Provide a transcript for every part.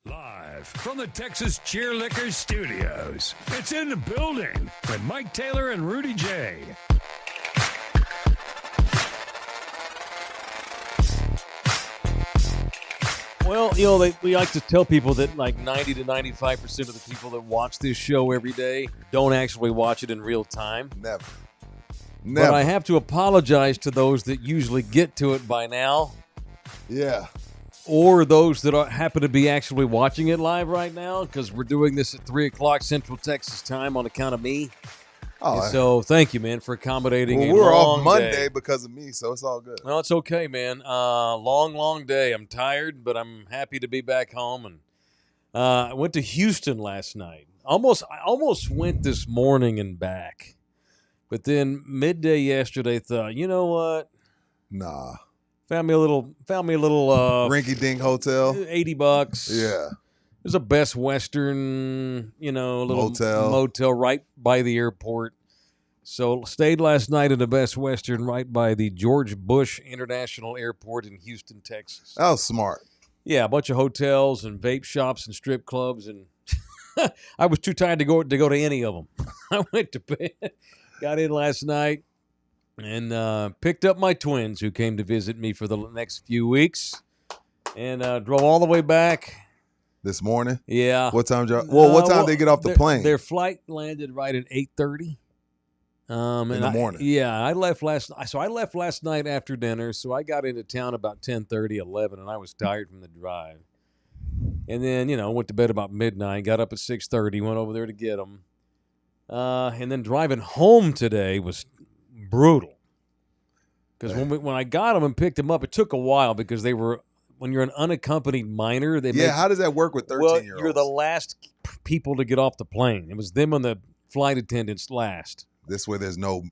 Live from the Texas Cheerlickers Studios, it's In the Building with Mike Taylor and Rudy J. Well, we like to tell people that like 90 to 95% of the people that watch this show every day don't actually watch it in real time. Never. But I have to apologize to those that usually get to it by now. Yeah. Or those that happen to be actually watching it live right now, because we're doing this at 3 o'clock Central Texas time on account of me. Oh, so thank you, man, for accommodating. Well, we're off Monday because of me, so it's all good. Well, it's okay, man. Long day. I'm tired, but I'm happy to be back home. And I went to Houston last night. I almost went this morning and back, but then midday yesterday thought, you know what? Nah. Found me a little rinky-dink hotel. $80. Yeah. There's a Best Western, little motel right by the airport. So stayed last night in the Best Western right by the George Bush International Airport in Houston, Texas. That was smart. Yeah, a bunch of hotels and vape shops and strip clubs, and I was too tired to go to any of them. I went to bed, got in last night, and picked up my twins who came to visit me for the next few weeks, and drove all the way back. This morning? Yeah. What time? What time did they get off the plane? Their flight landed right at 8:30. In the morning. I left last night. So I left last night after dinner. So I got into town about 10:30, 11, and I was tired from the drive. And then, went to bed about midnight, got up at 6:30, went over there to get them. And then driving home today was brutal. Because when I got them and picked them up, it took a while because they were, when you're an unaccompanied minor, how does that work with 13-year-olds? Well, you're the last people to get off the plane. It was them and the flight attendants last. This way there's no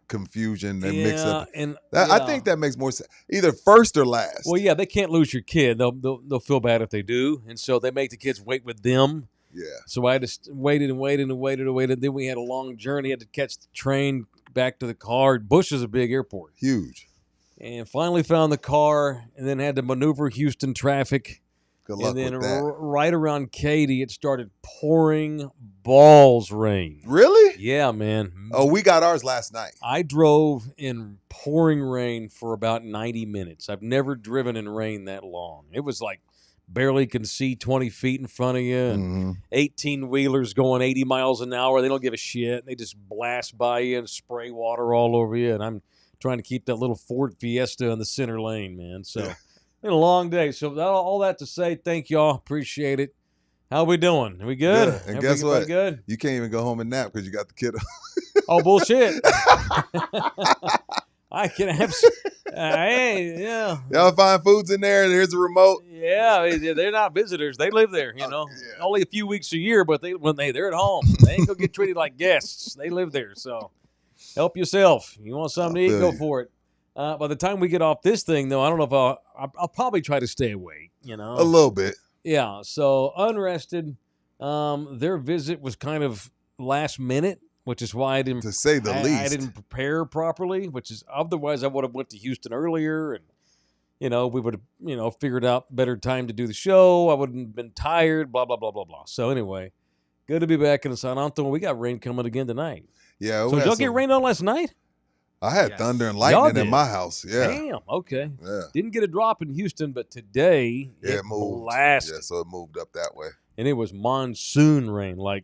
confusion and mix up. And I think that makes more sense. Either first or last. Well, yeah, they can't lose your kid. They'll feel bad if they do. And so they make the kids wait with them. Yeah. So I just waited. Then we had a long journey. Had to catch the train back to the car. Bush is a big airport. Huge. And finally found the car and then had to maneuver Houston traffic. Good luck with that. And then right around Katy, it started pouring balls rain. Really? Yeah, man. Oh, we got ours last night. I drove in pouring rain for about 90 minutes. I've never driven in rain that long. It was like barely can see 20 feet in front of you. And 18-wheelers going 80 miles an hour. They don't give a shit. They just blast by you and spray water all over you. And I'm trying to keep that little Ford Fiesta in the center lane, man. So it's been a long day. So all that to say, thank y'all. Appreciate it. How we doing? Are we good? Yeah. And guess what? Good? You can't even go home and nap because you got the kiddo. Oh, bullshit. I can have. Hey, yeah. Y'all find foods in there. There's a remote. Yeah, they're not visitors. They live there, Only a few weeks a year, but they're at home. They ain't gonna get treated like guests. They live there, so help yourself. You want something to eat, go for it. By the time we get off this thing, though, I don't know if I'll probably try to stay awake, A little bit. Yeah, so unrested. Their visit was kind of last minute, which is why I didn't, to say the least, I didn't prepare properly. Which is otherwise I would have went to Houston earlier, and we would have figured out better time to do the show. I wouldn't have been tired. Blah blah blah blah blah. So anyway, good to be back in San Antonio. We got rain coming again tonight. Yeah. So did y'all get rain on last night? I had thunder and lightning in my house. Yeah. Damn. Okay. Yeah. Didn't get a drop in Houston, but today it moved. blasted. Yeah, so it moved up that way. And it was monsoon rain, like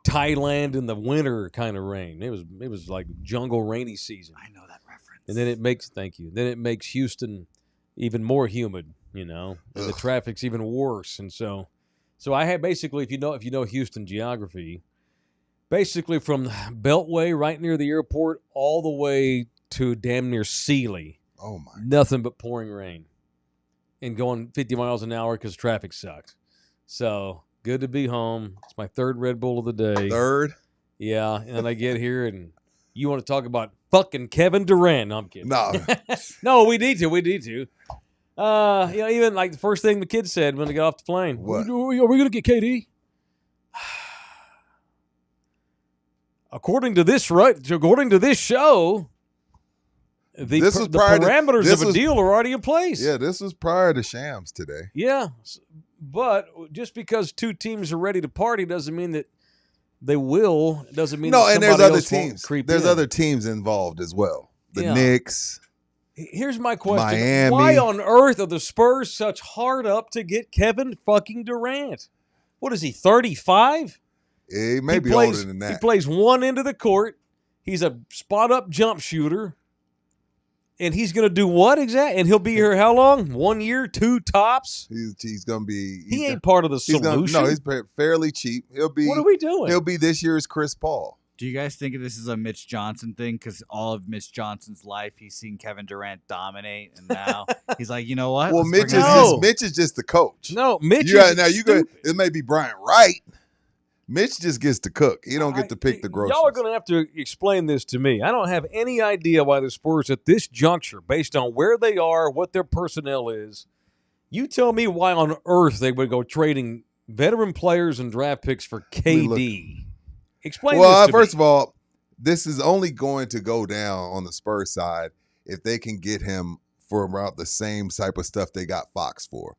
Thailand in the winter kind of rain. It was like jungle rainy season. I know that reference. And then it makes Houston even more humid, and the traffic's even worse. And so I had basically, if you know Houston geography, basically from Beltway right near the airport all the way to damn near Sealy. Oh my! Nothing but pouring rain, and going 50 miles an hour because traffic sucks. So good to be home. It's my third Red Bull of the day. Third? Yeah, and then I get here and you want to talk about fucking Kevin Durant? No, I'm kidding. No, no, we need to. Even like the first thing the kids said when they got off the plane. What? Are we going to get KD? According to this show, the parameters of a deal are already in place. Yeah, this was prior to Shams today. Yeah, But just because two teams are ready to party doesn't mean that they will. It doesn't mean No, that and there's somebody other else won't teams. creep There's in. other teams involved as well. The Yeah. Knicks. Here's my question. Miami. Why on earth are the Spurs such hard up to get Kevin fucking Durant? What is he, 35? He may be older than that. He plays one end of the court. He's a spot-up jump shooter. And he's going to do what exactly? And he'll be here how long? 1 year, 2 tops? He's going to be... He ain't part of the solution. He's fairly cheap. He'll be... What are we doing? He'll be this year's Chris Paul. Do you guys think this is a Mitch Johnson thing? Because all of Mitch Johnson's life, he's seen Kevin Durant dominate, and now he's like, you know what? Well, Let's Mitch is just the coach. No, Mitch It may be Brian Wright. Mitch just gets to cook. He don't get to pick the groceries. Y'all are going to have to explain this to me. I don't have any idea why the Spurs at this juncture, based on where they are, what their personnel is, you tell me why on earth they would go trading veteran players and draft picks for KD. Explain this to me. First of all, this is only going to go down on the Spurs side if they can get him for about the same type of stuff they got Fox for.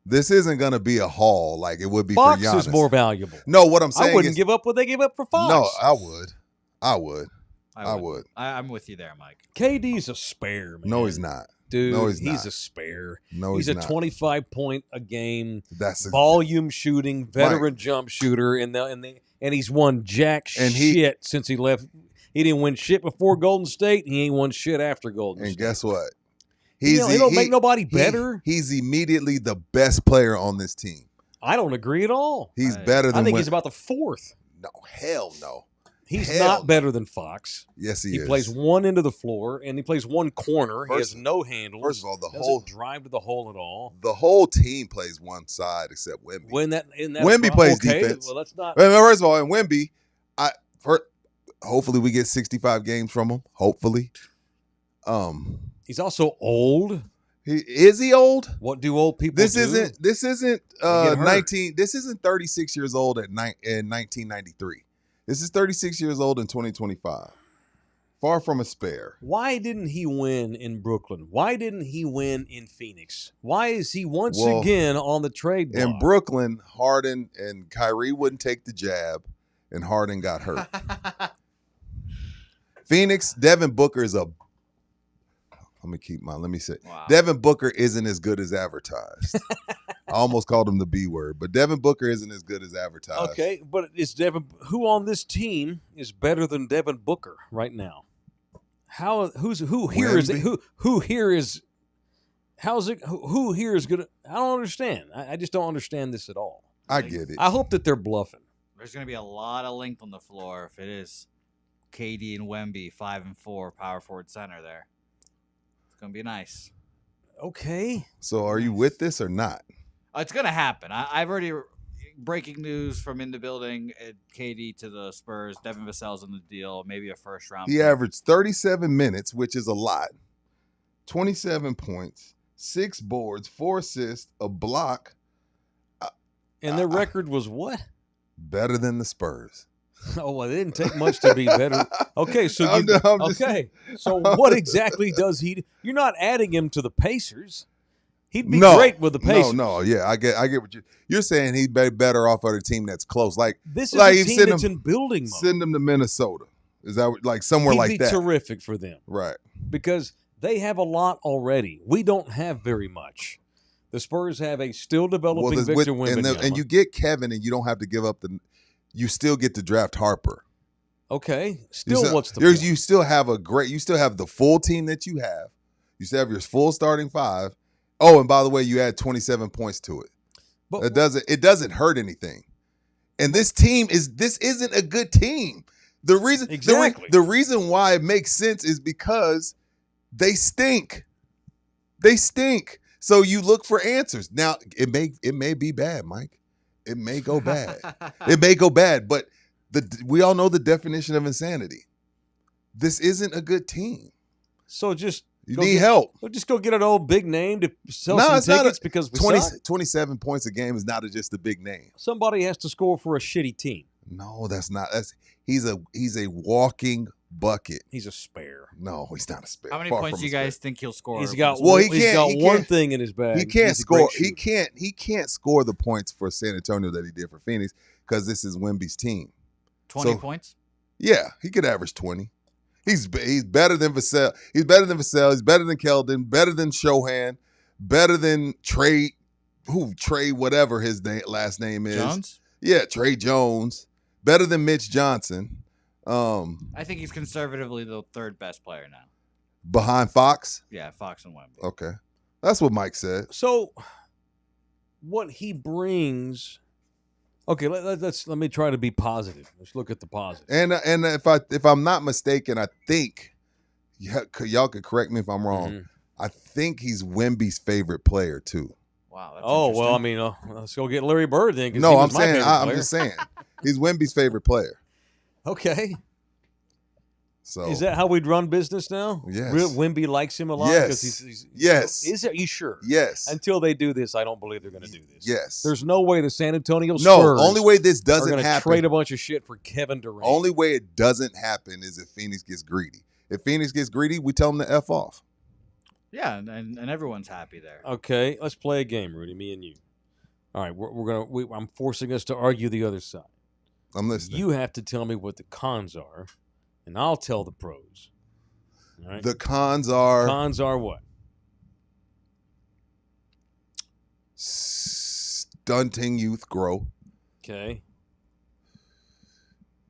This isn't going to be a haul like it would be for Giannis. Fox is more valuable. No, what I'm saying I wouldn't give up what they give up for Fox. No, I would. I'm with you there, Mike. KD's a spare, man. No, he's not. Dude, no, he's not. a spare. No, he's a a 25-point a game, That's volume shooting, veteran jump shooter, and he's won shit since he left. He didn't win shit before Golden State. He ain't won shit after Golden State. And guess what? He don't make nobody better. He's immediately the best player on this team. I don't agree at all. He's better than I think he's about the fourth. No, hell no. He's not better than Fox. Yes, he is. He plays one end of the floor, and he plays one corner. He has no handles. First of all, doesn't drive to the hole at all. The whole team plays one side except Wemby. Wemby plays defense. Well, that's not. First of all, in Wemby, hopefully we get 65 games from him. Hopefully. He's also old. Is he old? What do old people This do? isn't 19. This isn't 36 years old in 1993. This is 36 years old in 2025. Far from a spare. Why didn't he win in Brooklyn? Why didn't he win in Phoenix? Why is he once again on the trade block? In Brooklyn, Harden and Kyrie wouldn't take the jab, and Harden got hurt. Phoenix, Devin Booker is Devin Booker isn't as good as advertised. I almost called him the B word, but Devin Booker isn't as good as advertised. Okay, but who on this team is better than Devin Booker right now? Who here is good? I don't understand. I just don't understand this at all. I get it. I hope that they're bluffing. There's going to be a lot of length on the floor if it is KD and Wemby 5 and 4 power forward center there. It's going to be nice. Okay. So are you with this or not? It's going to happen. I've already breaking news from in the building. KD to the Spurs. Devin Vassell's in the deal. Maybe a first round. He averaged 37 minutes, which is a lot. 27 points, 6 boards, 4 assists, a block. And their record was what? Better than the Spurs. Oh, well, it didn't take much to be better. Okay, so what exactly does he? You're not adding him to the Pacers. He'd be great with the Pacers. Yeah, I get what you're saying. He'd be better off on a team that's close. This is a team that's in building mode. Send him to Minnesota. Is that like somewhere like that? He'd be terrific for them, right? Because they have a lot already. We don't have very much. The Spurs have a still developing Victor Wembanyama. And you get Kevin, and you don't have to give up you still get to draft Harper. Okay. What's the point? You still have the full team that you have. You still have your full starting 5. Oh, and by the way, you add 27 points to it. But it doesn't hurt anything. And this isn't a good team. The reason why it makes sense is because they stink. They stink. So you look for answers. Now, it may be bad, Mike. It may go bad. It may go bad, but we all know the definition of insanity. This isn't a good team. So you need help. We'll just go get an old big name to sell some tickets because we 27 points a game is not just a big name. Somebody has to score for a shitty team. No, that's not. He's a walking bucket. He's a spare. No, he's not a spare. How many Far points from do a you guys spare. think he'll score? He's got Well, one thing in his bag. He can't He's a great score. He shooter. can't score the points for San Antonio that he did for Phoenix because this is Wemby's team. 20 So- points? Yeah, he could average 20. He's better than Vassell. He's better than Vassell. He's better than Keldon. Better than Shohan. Better than Trey. Trey, whatever his last name is. Jones? Yeah, Trey Jones. Better than Mitch Johnson. I think he's conservatively the third best player now. Behind Fox. Yeah, Fox and Wemby. Okay, that's what Mike said. So, what he brings. Okay, let me try to be positive. Let's look at the positive. And if I'm not mistaken, I think y'all could correct me if I'm wrong. Mhm. I think he's Wemby's favorite player too. Wow. That's Oh well, I interesting. mean, let's go get Larry Bird then. 'Cause No, he I'm was my saying favorite I'm player. just saying he's Wemby's favorite player. Okay, So is that how we'd run business now? Yes. Wemby likes him a lot. Yes. 'Cause he's Yes. Is it? You sure? Yes. Until they do this, I don't believe they're going to do this. Yes. There's no way the San Antonio No, Spurs only way this are doesn't going to happen. trade a bunch of shit for Kevin Durant. Only way it doesn't happen is if Phoenix gets greedy. If Phoenix gets greedy, we tell them to F off. Yeah, and everyone's happy there. Okay, let's play a game, Rudy. Me and you. All right, I'm forcing us to argue the other side. I'm listening. You have to tell me what the cons are, and I'll tell the pros. All right. The cons are Cons are what? stunting youth growth, Okay.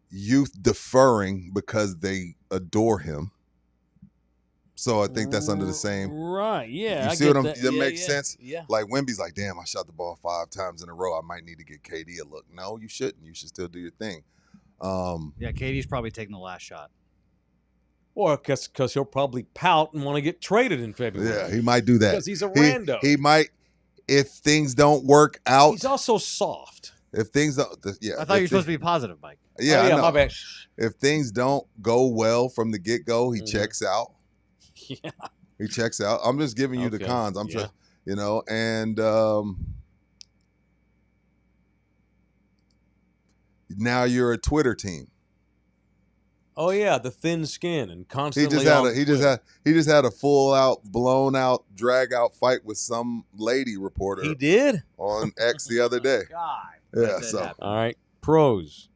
youth deferring because they adore him. So I think that's under the same. Right. Yeah. You I see get what that. that Yeah, makes yeah, sense? Yeah. Like Wemby's like, damn, I shot the ball 5 times in a row. I might need to get KD a look. No, you shouldn't. You should still do your thing. Yeah, KD's probably taking the last shot. Or because he'll probably pout and want to get traded in February. Yeah, he might do that. Because he's a rando. He might, if things don't work out. He's also soft. If things don't, yeah. I thought you were supposed to be positive, Mike. Yeah, Oh, I know. my bad. If things don't go well from the get go, he Mhm. checks out. Yeah. He checks out. I'm just giving you the Okay, cons. I'm yeah. just, and now you're a Twitter team. Oh yeah, the thin skin and He constantly. just had on a he just had a full out, blown out, drag out fight with some lady reporter He did. on X the other day. God. Yeah, That did so happen. All right, pros.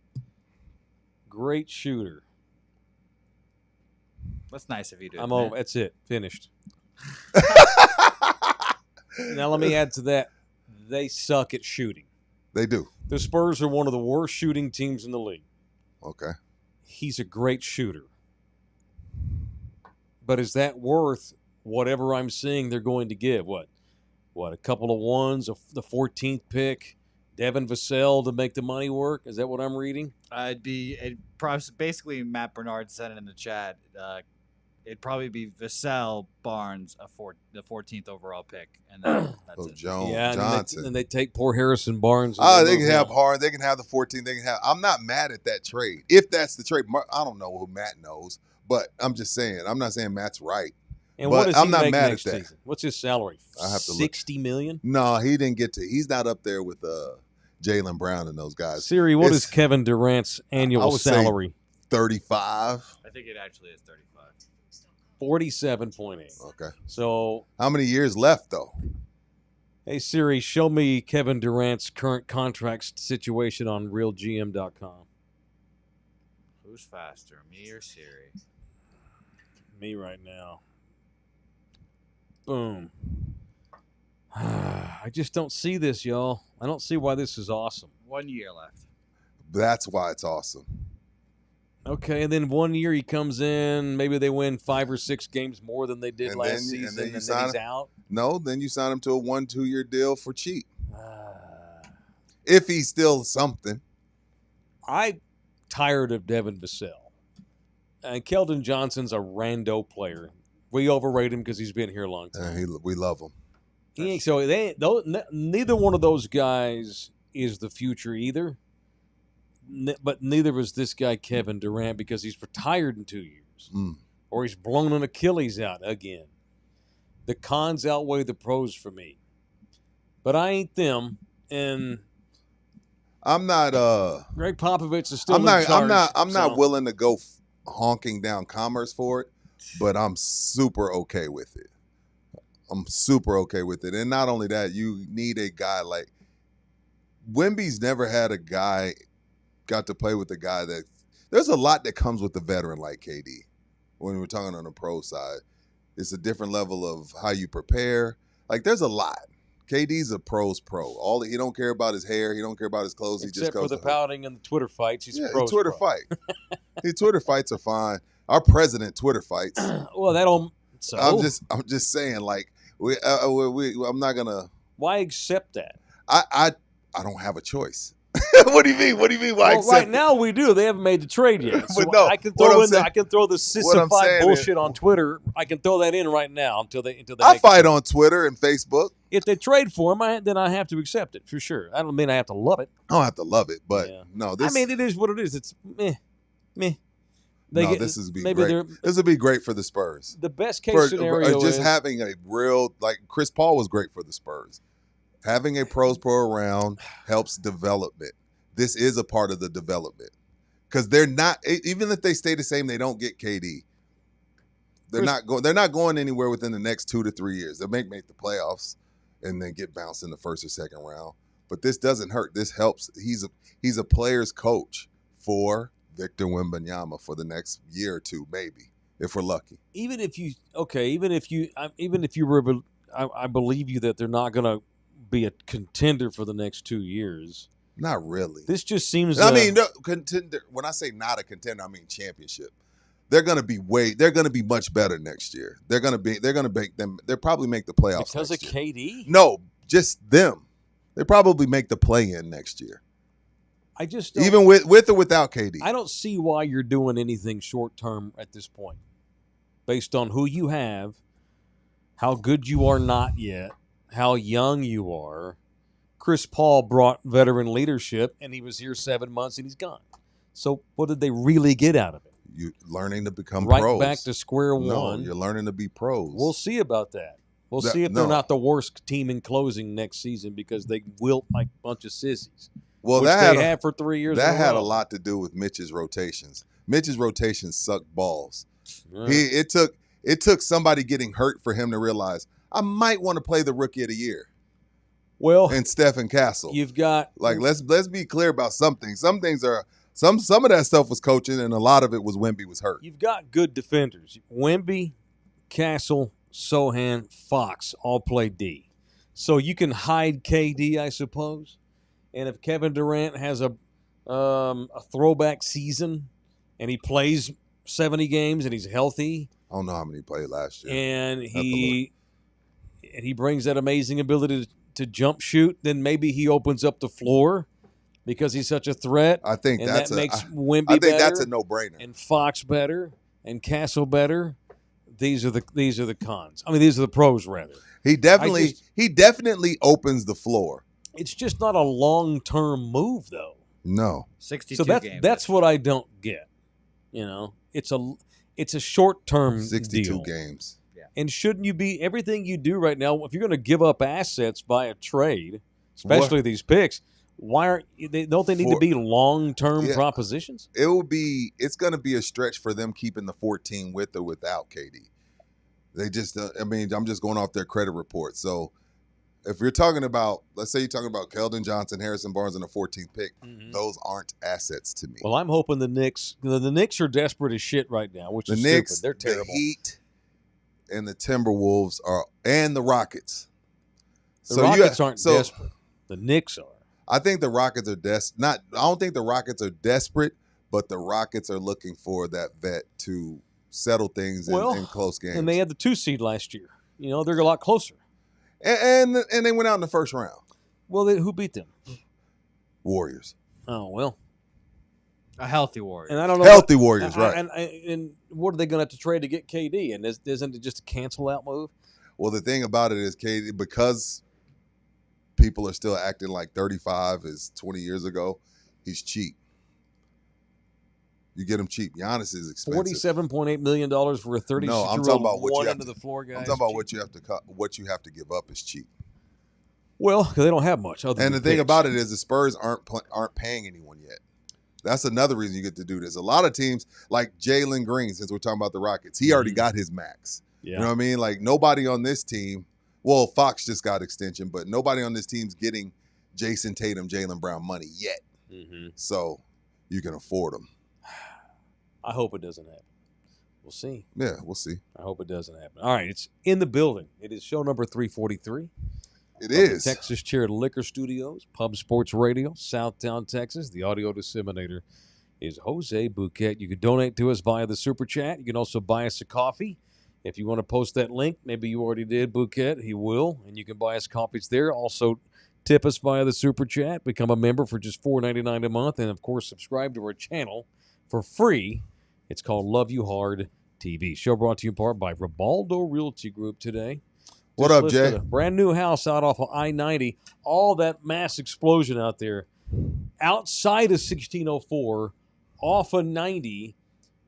Great shooter. That's nice of you to I'm admit. over. That's it. Finished. Now let me add to that. They suck at shooting. they do. The Spurs are one of the worst shooting teams in the league. Okay. He's a great shooter. But is that worth whatever I'm seeing they're going to give? What? A couple of ones, the 14th pick, Devin Vassell to make the money work? Is that what I'm reading? It'd probably basically Matt Bernard said it in the chat. It'd probably be Vassell, Barnes, the 14th overall pick, and then that's it. Jones, Yeah, Johnson. and they take poor Harrison Barnes. and Oh, they move can have him. Hard. They can have the 14. They can have. I'm not mad at that trade. If that's the trade, I don't know who Matt knows, but I'm just saying. I'm not saying Matt's right. And but what does I'm he not make mad at next that. season? What's his salary? I have to look. $60 million? No, he didn't get to. He's not up there with Jaylen Brown and those guys. Siri, what It's- is Kevin Durant's I annual would say- salary? 35. I think it actually is 35. 47.8. Okay. So, How many years left though? hey Siri, show me Kevin Durant's current contract situation on realgm.com. Who's faster, me or Siri? Me right now. Boom. I just don't see this, y'all. I don't see why this is awesome. 1 year left. That's why it's awesome. Okay, and then 1 year he comes in, maybe they win 5 or 6 games more than they did And last then- season, and then you and sign then he's him. out. No, then you sign him to a 1-2 year deal for cheap. If he's still something. I'm tired of Devin Vassell. And Keldon Johnson's a rando player. We overrate him because he's been here a long time. And we love him. He ain't, so neither one of those guys is the future either. But neither was this guy Kevin Durant because he's retired in 2 years, or he's blown an Achilles out again. The cons outweigh the pros for me, but I ain't them. And I'm not Greg Popovich is still. I'm not in charge, I'm not so- willing to go honking down Commerce for it, but I'm super okay with it. I'm super okay with it. And not only that, you need a guy like Wemby's never had a guy got to play with a guy that there's a lot that comes with the veteran like KD. When we're talking on the pro side, it's a different level of how you prepare. Like there's a lot. KD's a pro's pro. He don't care about his hair. He don't care about his clothes. Except he just goes for the pouting and the Twitter fights. He's pro's Twitter pro. fight. Twitter fights are fine. Our president Twitter fights. Well, that don't. So I'm just saying. Like I'm not gonna. Why accept that? I don't have a choice. What do you mean? What do you mean? Why accept right now we do. They haven't made the trade yet. So but no, I can throw the sissified bullshit on Twitter. I can throw that in right now until they. I fight on Twitter and Facebook. If they trade for him, then I have to accept it for sure. I don't mean I have to love it. I don't have to love it, but no. I mean, it is what it is. It's meh. This is great. This would be great for the Spurs. The best case scenario just is having a real Chris Paul was great for the Spurs. Having a pros pro around helps development. This is a part of the development because they're not. Even if they stay the same, they don't get KD. They're not going anywhere within the next 2 to 3 years. They make the playoffs and then get bounced in the first or second round. But this doesn't hurt. This helps. He's a player's coach for Victor Wembanyama for the next year or two, maybe, if we're lucky. I believe you that they're not going to be a contender for the next 2 years. Not really. This just seems. Contender. When I say not a contender, I mean championship. They're going to be much better next year. They'll probably make the playoffs because next of year. KD. No, just them. They probably make the play-in next year. I just even with or without KD. I don't see why you're doing anything short term at this point, based on who you have, how good you are not yet, how young you are. Chris Paul brought veteran leadership, and he was here 7 months, and he's gone. So what did they really get out of it? You're learning to become right pros. Back to square one. No, you're learning to be pros. We'll see about that. We'll see if they're not the worst team in closing next season because they wilt like a bunch of sissies. Well, which they had for 3 years. That had a lot to do with Mitch's rotations. Mitch's rotations sucked balls. Right. It took somebody getting hurt for him to realize I might want to play the Rookie of the Year. Well, and Stephen Castle. You've got let's be clear about something. Some things are some of that stuff was coaching, and a lot of it was Wemby was hurt. You've got good defenders. Wemby, Castle, Sohan, Fox all play D. So you can hide KD, I suppose. And if Kevin Durant has a throwback season and he plays 70 games and he's healthy. I don't know how many he played last year. And he brings that amazing ability to jump shoot, then maybe he opens up the floor because he's such a threat. I think that makes Wemby better. I think that's a no-brainer. And Fox better and Castle better. These are the cons. I mean, these are the pros rather. He definitely opens the floor. It's just not a long-term move though. No. 62 games. That's what I don't get. You know, it's a short-term 62 deal. games. And shouldn't you be everything you do right now? If you're going to give up assets by a trade, especially these picks, don't they need to be long-term propositions? It's going to be a stretch for them keeping the 14 with or without KD. They just, I'm just going off their credit report. So if you're talking about, let's say you're talking about Keldon Johnson, Harrison Barnes, and the 14th pick, those aren't assets to me. Well, I'm hoping the Knicks are desperate as shit right now, which is Knicks, stupid. They're terrible. The Heat and the Timberwolves and the Rockets. The Rockets aren't desperate. The Knicks are. I think the Rockets are I don't think the Rockets are desperate, but the Rockets are looking for that vet to settle things in close games. And they had the 2 seed last year. You know, they're a lot closer. And they went out in the first round. Well, who beat them? Warriors. Oh, well. A healthy Warriors. And I don't know healthy Warriors, right. And what are they going to have to trade to get KD? And isn't it just a cancel-out move? Well, the thing about it is KD, because people are still acting like 35 is 20 years ago, he's cheap. You get him cheap. Giannis is expensive. $47.8 million for a 36-year-old I'm talking about one end of the floor guy. I'm talking about what you have to give up is cheap. Well, because they don't have much. And the thing about it is the Spurs aren't paying anyone yet. That's another reason you get to do this. A lot of teams, like Jalen Green, since we're talking about the Rockets, he already got his max. Yeah. You know what I mean? Like, nobody on this team, well, Fox just got extension, but nobody on this team's getting Jason Tatum, Jaylen Brown money yet. Mm-hmm. So you can afford them. I hope it doesn't happen. We'll see. Yeah, we'll see. I hope it doesn't happen. All right, it's in the building. It is show number 343. It is. Texas Chair Liquor Studios, Pub Sports Radio, Southtown, Texas. The audio disseminator is Jose Bouquet. You can donate to us via the Super Chat. You can also buy us a coffee. If you want to post that link, maybe you already did, Bouquet. He will, and you can buy us coffees there. Also, tip us via the Super Chat. Become a member for just $4.99 a month. And, of course, subscribe to our channel for free. It's called Love You Hard TV. Show brought to you in part by Ribaldo Realty Group today. What up, Jay? A brand new house out off of I-90. All that mass explosion out there. Outside of 1604, off of 90,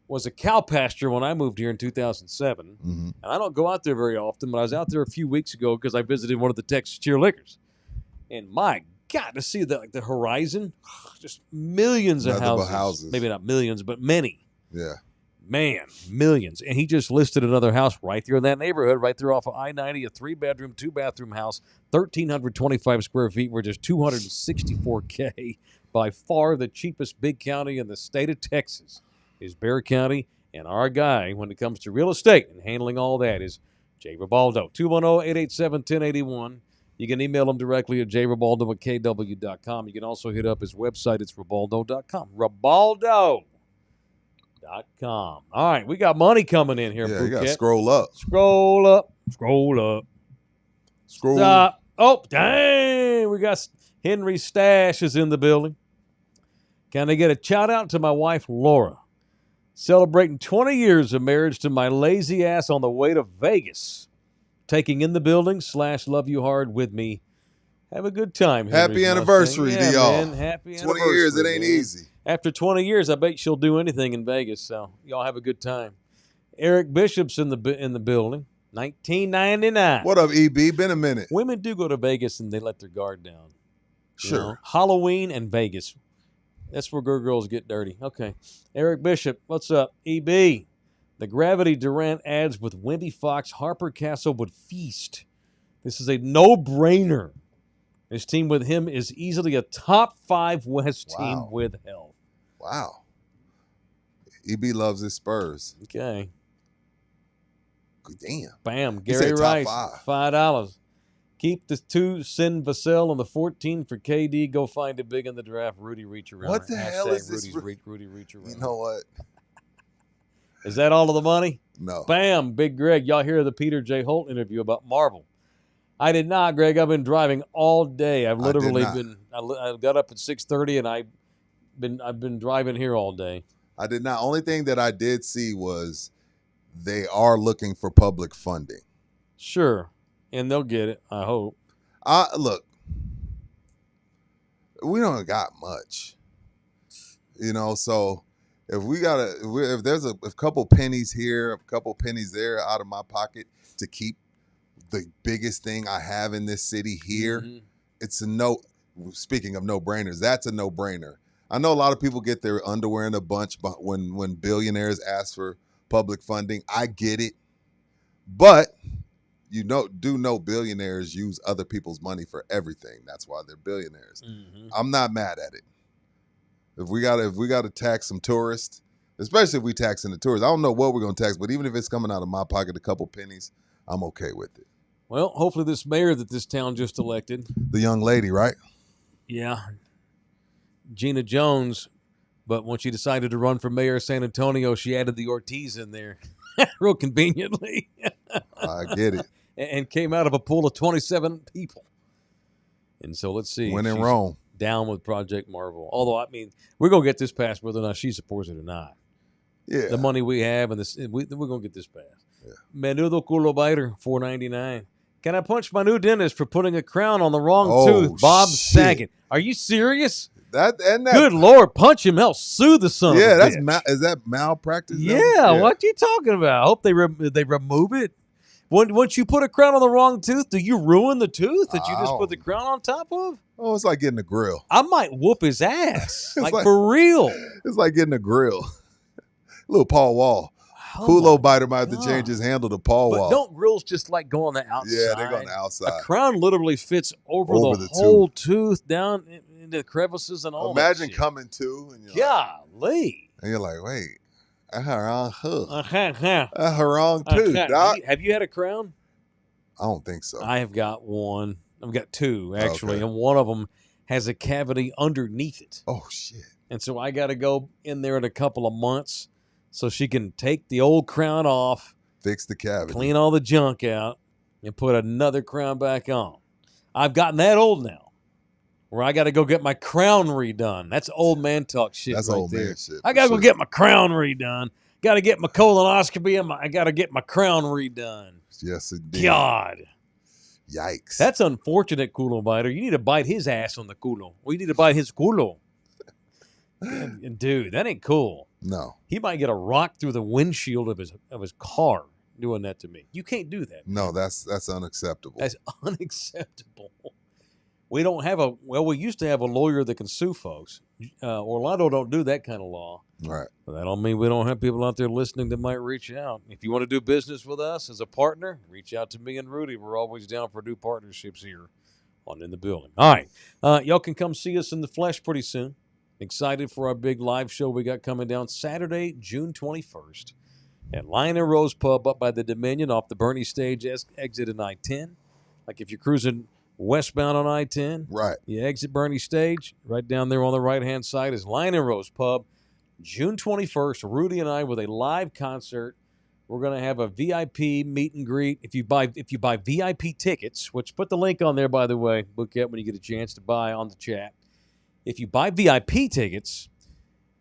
was a cow pasture when I moved here in 2007. Mm-hmm. And I don't go out there very often, but I was out there a few weeks ago because I visited one of the Texas Cheer Liquors. And my God, to see the horizon, just millions of houses. Maybe not millions, but many. Yeah. Man, millions. And he just listed another house right there in that neighborhood, right there off of I-90, a 3-bedroom, 2-bathroom house, 1,325 square feet, for just $264K. By far the cheapest big county in the state of Texas is Bexar County. And our guy, when it comes to real estate and handling all that, is Jay Ribaldo. 210-887-1081. You can email him directly at jribaldo@kw.com. You can also hit up his website. It's ribaldo.com. Ribaldo.com. All right, we got money coming in here. Yeah, Bouquet. you got to scroll up. Scroll up. Scroll up. Scroll Stop. Oh, dang. We got Henry Stash is in the building. Can I get a shout out to my wife, Laura? Celebrating 20 years of marriage to my lazy ass on the way to Vegas. Taking in the building / Love You Hard with me. Have a good time. Happy anniversary to y'all. Man, happy 20 years, it ain't easy. After 20 years, I bet she'll do anything in Vegas. So y'all have a good time. Eric Bishop's in the building. 1999. What up, EB? Been a minute. Women do go to Vegas and they let their guard down. Sure. know? Halloween and Vegas. That's where girls get dirty. Okay. Eric Bishop, what's up? EB. The Gravity Durant adds with Wendy Fox, Harper Castle would feast. This is a no-brainer. This team with him is easily a top 5 West team with health. Wow. EB loves his Spurs. Okay. Damn. Bam. Gary Rice, $5. Keep the 2, send Vassell on the 14 for KD. Go find a big in the draft. Rudy reach around. What the hell is this? Rudy reach around. You know what? Is that all of the money? No. Bam. Big Greg. Y'all hear the Peter J. Holt interview about Marvel? I did not, Greg. I've been driving all day. I've literally been. I got up at 6:30 and I've been driving here all day. I did not. Only thing that I did see was they are looking for public funding. Sure, and they'll get it. I hope. Look, we don't got much, So if there's a couple pennies here, a couple pennies there out of my pocket to keep the biggest thing I have in this city here, it's a no. Speaking of no-brainers, that's a no-brainer. I know a lot of people get their underwear in a bunch when billionaires ask for public funding. I get it. But do know billionaires use other people's money for everything. That's why they're billionaires. Mm-hmm. I'm not mad at it. If we gotta tax some tourists, especially if we taxing the tourists, I don't know what we're gonna tax, but even if it's coming out of my pocket a couple pennies, I'm okay with it. Well, hopefully this mayor that this town just elected. The young lady, right? Yeah. Gina Jones, but when she decided to run for mayor of San Antonio, she added the Ortiz in there real conveniently. I get it. And came out of a pool of 27 people. And so let's see. When in Rome. Down with Project Marvel. Although, we're going to get this passed whether or not she supports it or not. Yeah. The money we have, and we're going to get this passed. Yeah. Menudo culo biter, $4.99. Can I punch my new dentist for putting a crown on the wrong tooth? Bob Saget. Are you serious? Good Lord, punch him. Hell, sue the son of a bitch. Is that malpractice? Yeah, what you talking about? I hope they remove it. Once you put a crown on the wrong tooth, do you ruin the tooth that you just put the crown on top of? Oh, it's like getting a grill. I might whoop his ass. like for like- real. It's like getting a grill. Little Paul Wall. Kulo biter might have to change his handle to Paul Wall. But don't grills just like go on the outside? Yeah, they go on the outside. A crown literally fits over the whole tooth down into the crevices and all that Imagine shit. coming to and you're Golly. and you're like, wait, I had a wrong hook. Uh-huh. I had a wrong tooth, doc. Have you had a crown? I don't think so. I have got one. I've got two, actually, Okay. and one of them has a cavity underneath it. Oh, shit. And so I got to go in there in a couple of months so she can take the old crown off, Fix the cavity. clean all the junk out, and put another crown back on. I've gotten that old now where I got to go get my crown redone. That's old man talk shit. That's right old there. man shit. I got to go get my crown redone. Got to get my colonoscopy and I got to get my crown redone. Yes, indeed. God. Yikes. That's unfortunate, culo biter. You need to bite his ass on the culo. Or you need to bite his culo. Dude, that ain't cool. No. He might get a rock through the windshield of his car doing that to me. You can't do that. No, that's unacceptable. That's unacceptable. We used to have a lawyer that can sue folks. Orlando don't do that kind of law. Right. But that don't mean we don't have people out there listening that might reach out. If you want to do business with us as a partner, reach out to me and Rudy. We're always down for new partnerships here on In the Building. All right. Y'all can come see us in the flesh pretty soon. Excited for our big live show we got coming down Saturday, June 21st at Lion and Rose Pub up by the Dominion off the Bernie Stage exit in I-10. Like if you're cruising westbound on I-10, Right. you exit Bernie Stage, right down there on the right-hand side is Lion and Rose Pub. June 21st, Rudy and I with a live concert. We're going to have a VIP meet and greet. If you buy VIP tickets, which put the link on there, by the way, Bouquet, when you get a chance to buy on the chat. If you buy VIP tickets,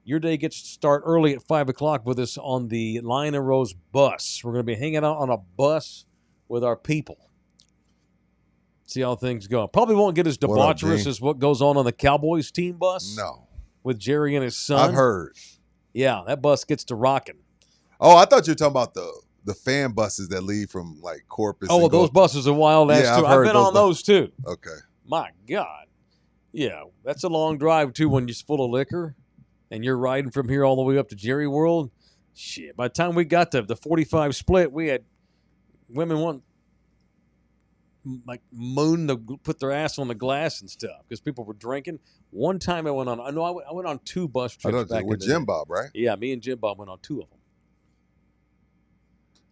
your day gets to start early at 5 o'clock with us on the Lion and Rose bus. We're going to be hanging out on a bus with our people. See how things go. Probably won't get as debaucherous as what goes on the Cowboys team bus. No. With Jerry and his son. I've heard. Yeah, that bus gets to rocking. Oh, I thought you were talking about the fan buses that leave from like Corpus. Oh, well, those buses are wild ass Yeah, too. I've I've heard been on those too. Okay. My God. Yeah, that's a long drive too when you're full of liquor and you're riding from here all the way up to Jerry World. Shit, by the time we got to the 45 split, we had women want like put their ass on the glass and stuff because people were drinking. One time I went on 2 bus trips back with Jim Bob, right? Yeah, me and Jim Bob went on 2 of them.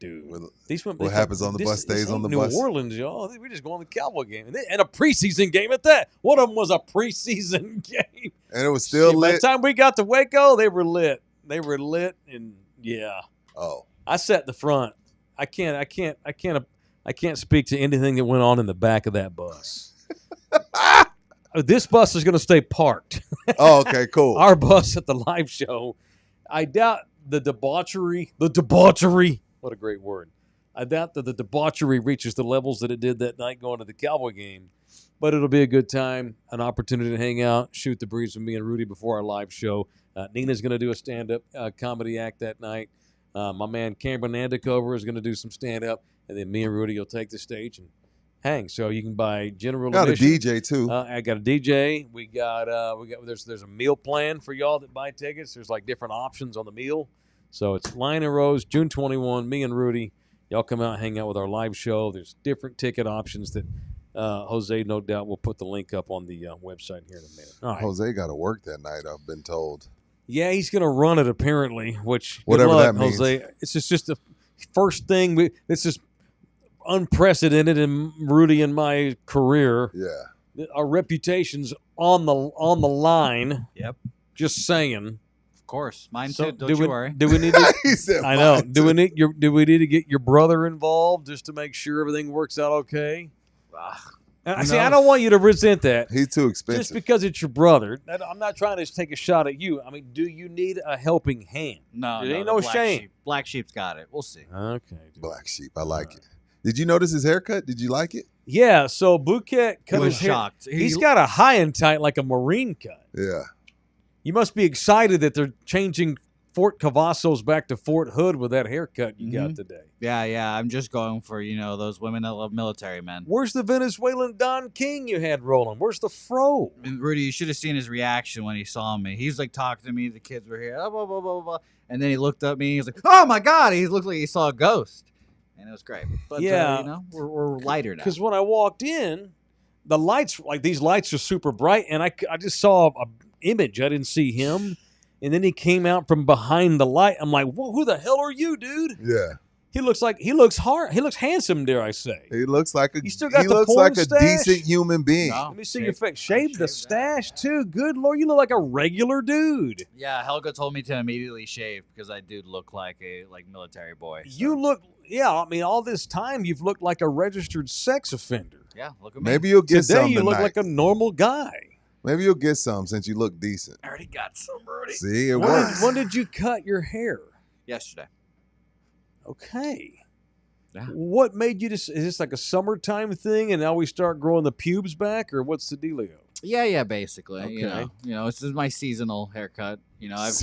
Dude, what happens on the bus stays on the bus. New Orleans, y'all. We just go on the Cowboy game and a preseason game at that. One of them was a preseason game, and it was still lit. By the time we got to Waco, they were lit. They were lit, and yeah. Oh, I sat in the front. I can't speak to anything that went on in the back of that bus. This bus is going to stay parked. Oh, okay, cool. Our bus at the live show. I doubt the debauchery. What a great word. I doubt that the debauchery reaches the levels that it did that night going to the Cowboy game. But it'll be a good time, an opportunity to hang out, shoot the breeze with me and Rudy before our live show. Nina's going to do a stand-up comedy act that night. My man Cameron Andicover is going to do some stand-up. And then me and Rudy will take the stage and hang. So you can buy general admission. Got a DJ too. I got a DJ. We got there's a meal plan for y'all that buy tickets. There's like different options on the meal. So it's Lion and Rose, June 21. Me and Rudy, y'all come out and hang out with our live show. There's different ticket options that Jose, no doubt, will put the link up on the website here in a minute. All right. Jose got to work that night, I've been told. Yeah, he's going to run it apparently, which whatever good luck, that means. Jose. It's just the first thing. This is unprecedented in Rudy and my career. Yeah. Our reputation's on the line. Yep. Just saying. Of course, mine So too. Don't you worry. Do we need to? He said, I know. "Mine Do we too." need to get your brother involved just to make sure everything works out okay? I don't want you to resent that. He's too expensive. Just because it's your brother. I'm not trying to take a shot at you. I mean, do you need a helping hand? No, There ain't the no black shame. Sheep. Black Sheep's got it. We'll see. Okay. Dude. Black sheep. I like it. Did you notice his haircut? Did you like it? Yeah. So Bouquet He cut was his hair. shocked. He's got a high and tight like a Marine cut. Yeah. You must be excited that they're changing Fort Cavazos back to Fort Hood with that haircut you got today. Yeah. I'm just going for, those women that love military men. Where's the Venezuelan Don King you had rolling? Where's the fro? And Rudy, you should have seen his reaction when he saw me. He's like talking to me. The kids were here. Blah, blah, blah, blah, blah. And then he looked at me. He was like, oh, my God. He looked like he saw a ghost. And it was great. But, we're lighter now. Because when I walked in, the lights, like these lights are super bright. And I just saw an image. I didn't see him. And then he came out from behind the light. I'm like, whoa, who the hell are you, dude? Yeah. He looks hard. He looks handsome, dare I say. He looks like a stash? decent human being. No. Let me see your face. Shave the stash, too. Good Lord, you look like a regular dude. Yeah, Helga told me to immediately shave because I do look like a military boy. So. You look, all this time you've looked like a registered sex offender. Yeah, look at me. Maybe you'll get some Today you look tonight. like a normal guy. Maybe you'll get some since you look decent. I already got some, Rudy. See, it works. When did you cut your hair? Yesterday. Okay. Yeah. What made you just? Is this like a summertime thing, and now we start growing the pubes back, or what's the dealio? Yeah, basically. Okay. This is my seasonal haircut. I've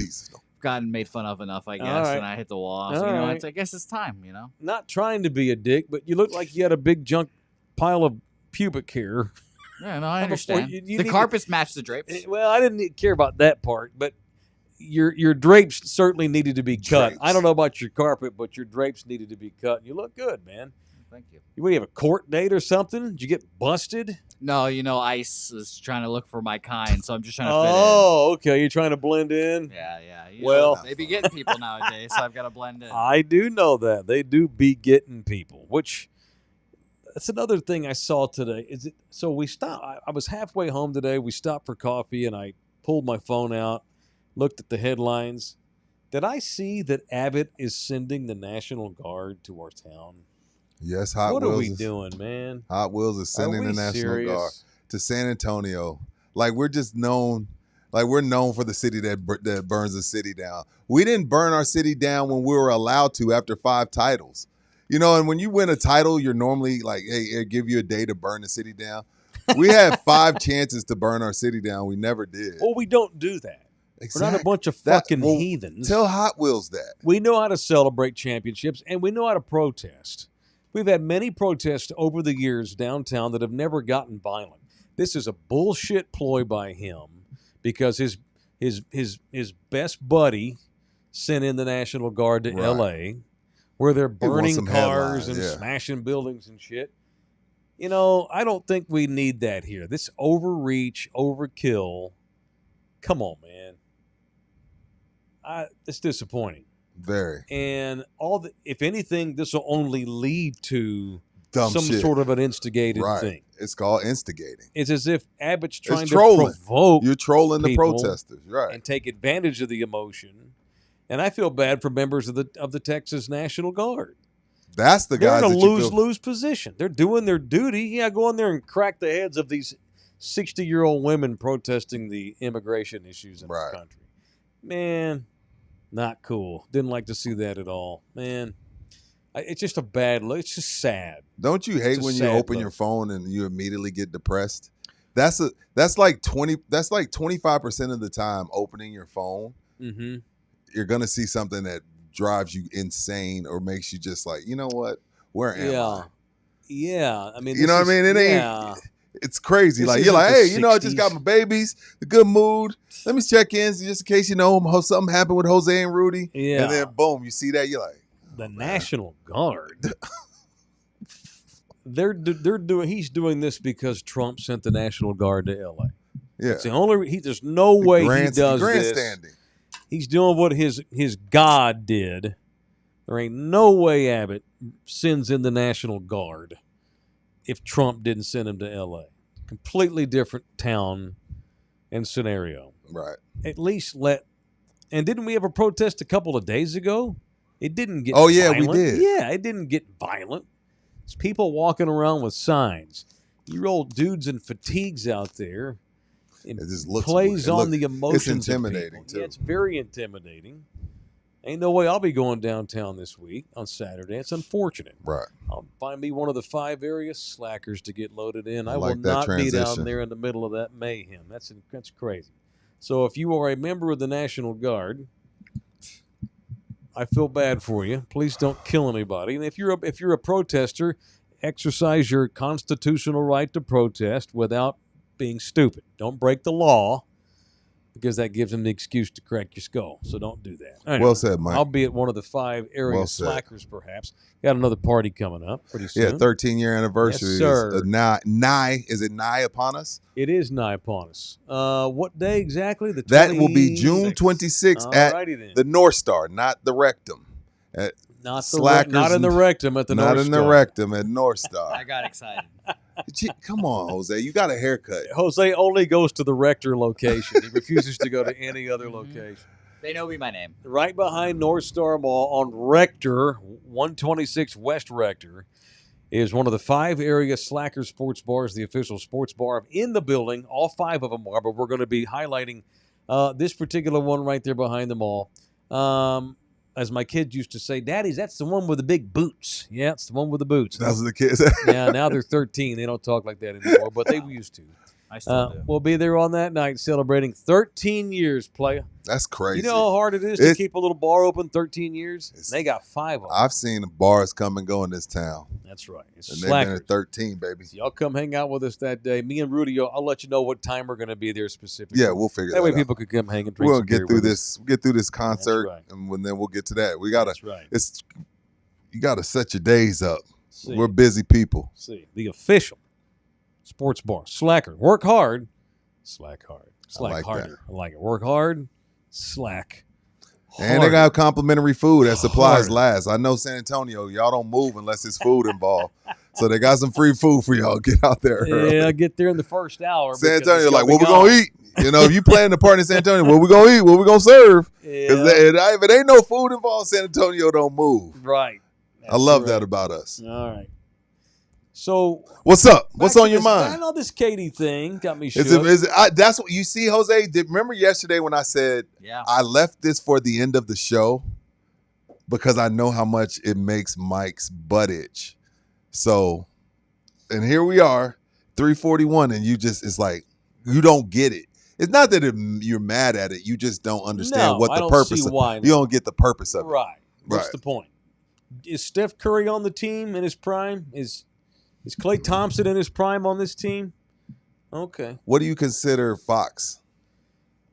gotten made fun of enough, I guess, right. and I hit the wall. So, right. I guess it's time. Not trying to be a dick, but you look like you had a big junk pile of pubic hair. Yeah, no, I understand. You the carpets match the drapes. Well, I didn't care about that part, but your drapes certainly needed to be cut. Drapes. I don't know about your carpet, but your drapes needed to be cut. And you look good, man. Thank you. What, do you have a court date or something? Did you get busted? No, ICE is trying to look for my kind, so I'm just trying to fit in. Oh, okay. You're trying to blend in? Yeah. Well, they be getting people nowadays, so I've got to blend in. I do know that. They do be getting people, which that's another thing I saw today. So we stopped. I was halfway home today. We stopped for coffee, and I pulled my phone out, looked at the headlines. Did I see that Abbott is sending the National Guard to our town? Yes, What are we doing, man? Hot Wheels is sending the National serious? Guard to San Antonio. Like we're just known, like we're known for the city that burns the city down. We didn't burn our city down when we were allowed to after 5 titles. And when you win a title, you're normally like, hey, give you a day to burn the city down. We had 5 chances to burn our city down. We never did. Well, we don't do that. Exactly. We're not a bunch of fucking heathens. Tell Hot Wheels that. We know how to celebrate championships, and we know how to protest. We've had many protests over the years downtown that have never gotten violent. This is a bullshit ploy by him because his best buddy sent in the National Guard to L.A., where they're burning cars and smashing buildings and shit. I don't think we need that here. This overreach, overkill. Come on, man. It's disappointing. Very. And if anything, this will only lead to Dumb some shit. sort of an instigated thing. It's called instigating. It's as if Abbott's trying to trolling. provoke. You're trolling the people protesters, right? And take advantage of the emotion. And I feel bad for members of the Texas National Guard. That's the guys They're in a that lose-lose position. They're doing their duty. Yeah, go in there and crack the heads of these 60-year-old women protesting the immigration issues in the country. Man, not cool. Didn't like to see that at all. Man, it's just a bad look. It's just sad. Don't you hate when you open your phone and you immediately get depressed? That's like 25% of the time opening your phone. Mm-hmm. You're gonna see something that drives you insane or makes you just like, you know what? Where am I? Yeah. I mean, you know what I mean? It ain't. It's crazy. Like you're like, hey, I just got my babies, the good mood. Let me check in just in case something happened with Jose and Rudy. Yeah. And then boom, you see that you're like, the National Guard. They're doing. He's doing this because Trump sent the National Guard to L.A. Yeah. It's the only. There's no way he does grandstanding. This. He's doing what his God did. There ain't no way Abbott sends in the National Guard if Trump didn't send him to L.A. Completely different town and scenario. Right. At least and didn't we have a protest a couple of days ago? It didn't get violent. We did. Yeah, it didn't get violent. It's people walking around with signs. You old dudes in fatigues out there. It just plays on the emotions. It's intimidating, too. Yeah, it's very intimidating. Ain't no way I'll be going downtown this week on Saturday. It's unfortunate. Right. I'll find me one of the 5 area slackers to get loaded in. I like will not transition. be down there in the middle of that mayhem. That's crazy. So if you are a member of the National Guard, I feel bad for you. Please don't kill anybody. And if you're a protester, exercise your constitutional right to protest without being stupid. Don't break the law, because that gives them the excuse to crack your skull. So don't do that. Anyway, well said, Mike. I'll be at one of the 5 area slackers, perhaps. Got another party coming up pretty soon. Yeah, 13-year anniversary. Yes, sir. Is nigh upon us? It is nigh upon us. What day exactly? That will be June 26th at the North Star, not the Rectum. Not in the Rectum at the North Star. Not in the Rectum at North Star. I got excited. Come on, Jose. You got a haircut. Jose only goes to the Rector location. He refuses to go to any other location. They know me by name. Right behind North Star Mall on Rector, 126 West Rector, is one of the 5 area Slacker sports bars, the official sports bar in the building. All 5 of them are, but we're going to be highlighting this particular one right there behind the mall. As my kids used to say, Daddy, that's the one with the big boots. Yeah, it's the one with the boots. Those are the kids. Yeah, now they're 13. They don't talk like that anymore, but they used to. I still do. We'll be there on that night celebrating 13 years, playa. That's crazy. You know how hard it is to keep a little bar open 13 years? They got 5 of them. I've seen bars come and go in this town. That's right. It's and slackers. they've been at 13, baby. So y'all come hang out with us that day. Me and Rudy, I'll let you know what time we're going to be there specifically. Yeah, we'll figure that out. That way people could come hang and drink. We'll get through this. We'll get through this concert, and then we'll get to that. We gotta. That's right. You gotta set your days up. See. We're busy people. See, the official sports bar, Slacker. Work hard, slack hard. Slack harder. I like it. Work hard, slack harder. And they got complimentary food at supplies last. I know San Antonio, y'all don't move unless it's food involved. So they got some free food for y'all. Get out there early. Yeah, get there in the first hour. San Antonio, like, what we going to eat? You know, if you plan to party in San Antonio, what we going to eat? What we going to serve? Because if it ain't no food involved, San Antonio don't move. Right. I love that about us. All right. So what's up? What's on your mind? I know this Katie thing got me shook. That's what you see, Jose. Remember yesterday when I said I left this for the end of the show because I know how much it makes Mike's butt itch. So, and here we are, 3:41, and it's like you don't get it. It's not that you're mad at it. You just don't understand what the purpose of it. You don't get the purpose of it. Right. What's the point? Is Steph Curry on the team in his prime? Is Klay Thompson in his prime on this team? Okay. What do you consider Fox?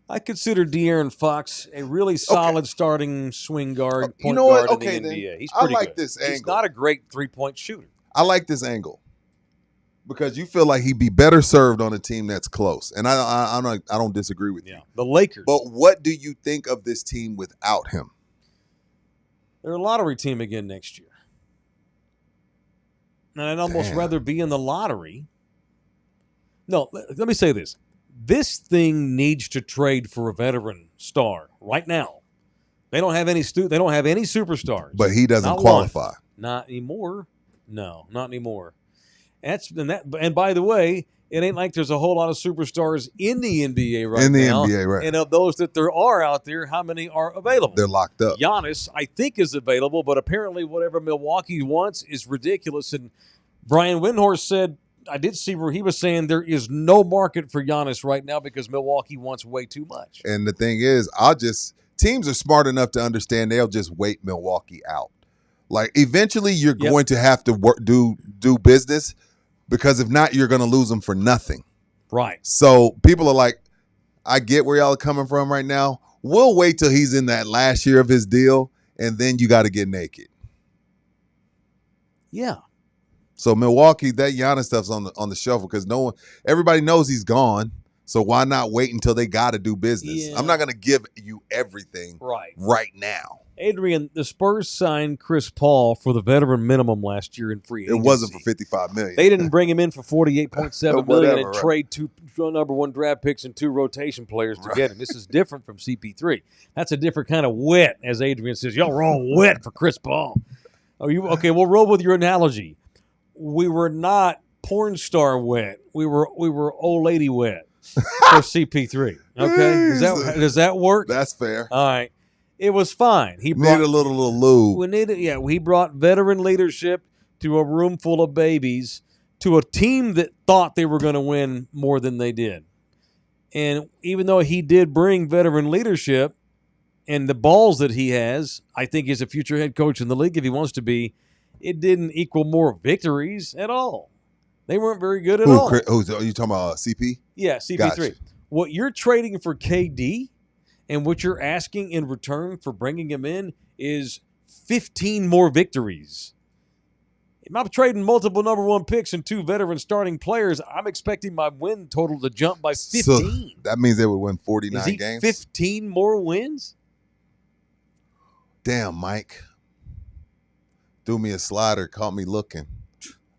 I consider De'Aaron Fox a really solid starting swing guard, point guard in the NBA. He's pretty good. This angle. He's not a great three-point shooter. I like this angle because you feel like he'd be better served on a team that's close, and I don't disagree with you. The Lakers. But what do you think of this team without him? They're a lottery team again next year. And I'd almost rather be in the lottery. No, let me say this. This thing needs to trade for a veteran star right now. They don't have any superstars. But he doesn't qualify. Not anymore. No, not anymore. And by the way, it ain't like there's a whole lot of superstars in the NBA right now. And of those that there are out there, how many are available? They're locked up. Giannis, I think, is available, but apparently whatever Milwaukee wants is ridiculous. And Brian Windhorst said, I did see where he was saying there is no market for Giannis right now because Milwaukee wants way too much. And the thing is, teams are smart enough to understand they'll just wait Milwaukee out. Like, eventually you're going to have to do business. Because if not, you're going to lose them for nothing. Right. So people are like, I get where y'all are coming from right now. We'll wait till he's in that last year of his deal, and then you got to get naked. Yeah. So Milwaukee, that Giannis stuff's on the shelf because everybody knows he's gone. So why not wait until they got to do business? Yeah. I'm not going to give you everything right now. Adrian, the Spurs signed Chris Paul for the veteran minimum last year in free agency. It wasn't for $55 million. They didn't bring him in for $48.7 million and trade 2 number 1 draft picks and 2 rotation players to get him. This is different from CP3. That's a different kind of wet, as Adrian says. Y'all are all wet for Chris Paul. Okay, we'll roll with your analogy. We were not porn star wet. We were old lady wet for CP3. Okay, does that work? That's fair. All right. It was fine. He needed a little lube. He brought veteran leadership to a room full of babies, to a team that thought they were going to win more than they did. And even though he did bring veteran leadership, and the balls that he has, I think he's a future head coach in the league if he wants to be. It didn't equal more victories at all. They weren't very good at all. Are you talking about CP? Yeah, CP3. Gotcha. What you're trading for KD and what you're asking in return for bringing him in is 15 more victories. If I'm trading multiple number one picks and 2 veteran starting players, I'm expecting my win total to jump by 15. So that means they would win 49 games? 15 more wins? Damn, Mike. Threw me a slider, caught me looking.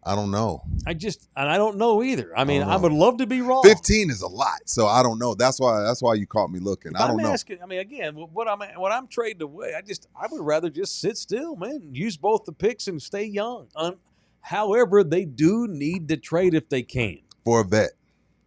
I don't know. I don't know either. I mean, I would love to be wrong. 15 is a lot, so I don't know. That's why you caught me looking. I don't know. I mean, again, what I'm trading away, I would rather just sit still, man. Use both the picks and stay young. However, they do need to trade if they can. For a vet.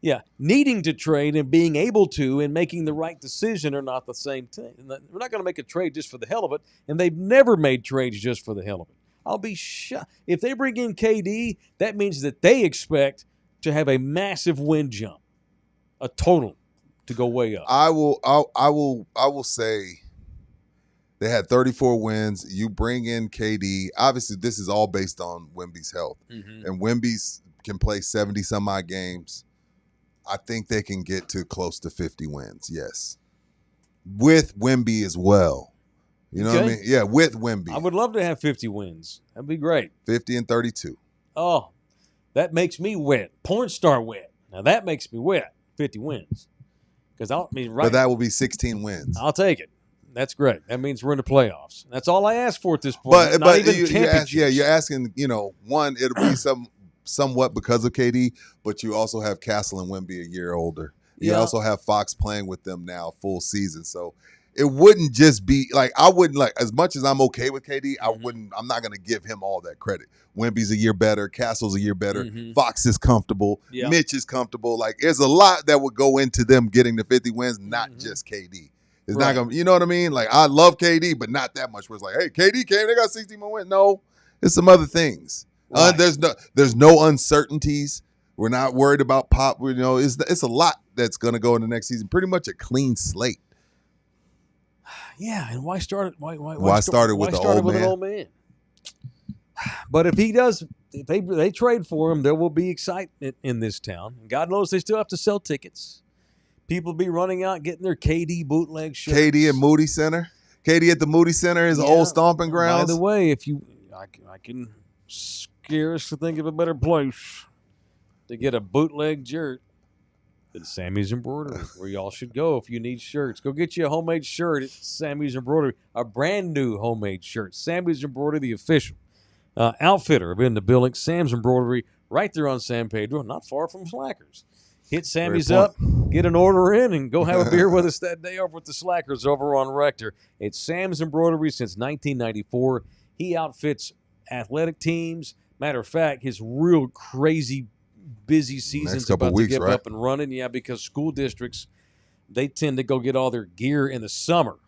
Yeah, needing to trade and being able to and making the right decision are not the same thing. We're not going to make a trade just for the hell of it, and they've never made trades just for the hell of it. I'll be shocked. If they bring in KD, that means that they expect to have a massive win jump, a total to go way up. I will say they had 34 wins. You bring in KD. Obviously, this is all based on Wemby's health. Mm-hmm. And Wemby's can play 70-some-odd games. I think they can get to close to 50 wins, yes. With Wemby as well. You know what I mean? Yeah, with Wemby. I would love to have 50 wins. That'd be great. 50 and 32. Oh, that makes me wet. Porn star wet. Now that makes me wet. 50 wins. But that will be 16 wins. I'll take it. That's great. That means we're in the playoffs. That's all I ask for at this point. Not even championships. You're asking, one, it'll be somewhat because of KD, but you also have Castle and Wemby a year older. You also have Fox playing with them now full season. So it wouldn't just be I wouldn't as much as I'm okay with KD, I'm not going to give him all that credit. Wemby's a year better. Castle's a year better. Mm-hmm. Fox is comfortable. Yep. Mitch is comfortable. There's a lot that would go into them getting the 50 wins, not just KD. It's not going to, you know what I mean? I love KD, but not that much where it's hey, KD came, they got 60 more wins. No, it's some other things. Right. There's no uncertainties. We're not worried about pop. It's a lot that's going to go in the next season. Pretty much a clean slate. Yeah, and why start it? Why start it with an old man? But if they trade for him, there will be excitement in this town. And God knows they still have to sell tickets. People be running out getting their KD bootleg shirts. KD at Moody Center. KD at the Moody Center is old stomping grounds. By the way, I can scare us to think of a better place to get a bootleg shirt than Sammy's Embroidery, where y'all should go if you need shirts. Go get you a homemade shirt at Sammy's Embroidery, a brand new homemade shirt. Sammy's Embroidery, the official outfitter in the building. Sam's Embroidery, right there on San Pedro, not far from Slackers. Hit Sammy's up, get an order in, and go have a beer with us that day over with the Slackers over on Rector. It's Sam's Embroidery since 1994. He outfits athletic teams. Matter of fact, his real crazy busy season's about to get up and running. Yeah, because school districts, they tend to go get all their gear in the summer.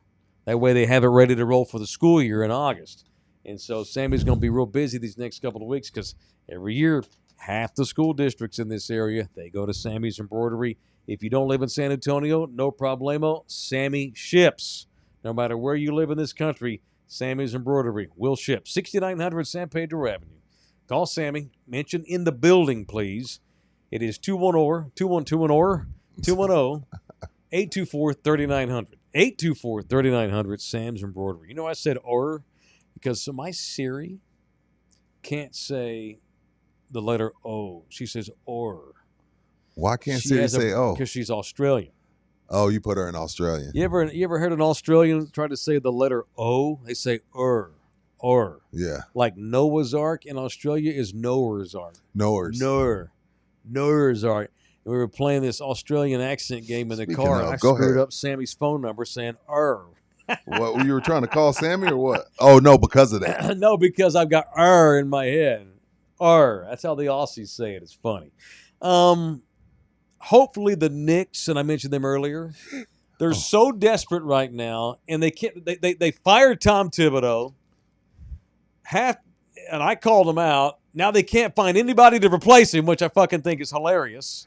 That way they have it ready to roll for the school year in August. And so Sammy's going to be real busy these next couple of weeks because every year, half the school districts in this area, they go to Sammy's Embroidery. If you don't live in San Antonio, no problemo. Sammy ships. No matter where you live in this country, Sammy's Embroidery will ship. 6900 San Pedro Avenue. Call Sammy. Mention in the building, please. It is 210-824-3900. 824-3900, Sam's Embroidery. You know, I said or because my Siri can't say the letter O. She says or. Why can't Siri say O? Because she's Australian. Oh, you put her in Australian. You ever heard an Australian try to say the letter O? They say or. Yeah. Like Noah's Ark in Australia is Noah's Ark. Noah's Ark. We were playing this Australian accent game in the car, and I screwed up Sammy's phone number saying What, you were trying to call Sammy or what? Oh, no, because of that. No, because I've got in my head. That's how the Aussies say it. It's funny. Hopefully the Knicks, and I mentioned them earlier, they're so desperate right now, and they can't. They fired Tom Thibodeau. And I called them out. Now they can't find anybody to replace him, which I fucking think is hilarious.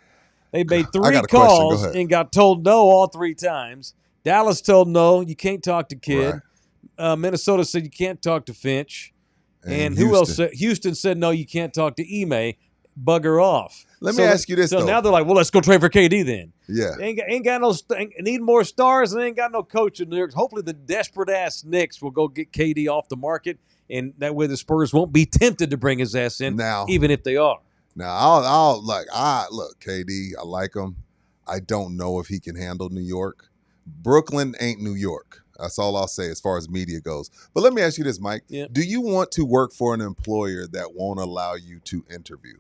They made 3 calls and got told no all 3 times. Dallas told no, you can't talk to Kidd. Right. Minnesota said you can't talk to Finch. And who Houston. else said? Houston said no, you can't talk to Ime. Bugger off. Let me ask you this, so though. now they're like, well, let's go trade for KD then. Yeah. Ain't got no need more stars and ain't got no coach in New York. Hopefully the desperate ass Knicks will go get KD off the market, and that way the Spurs won't be tempted to bring his ass in, even if they are. Now look, KD, I like him. I don't know if he can handle New York. Brooklyn ain't New York. That's all I'll say as far as media goes. But let me ask you this, Mike. Yep. Do you want to work for an employer that won't allow you to interview?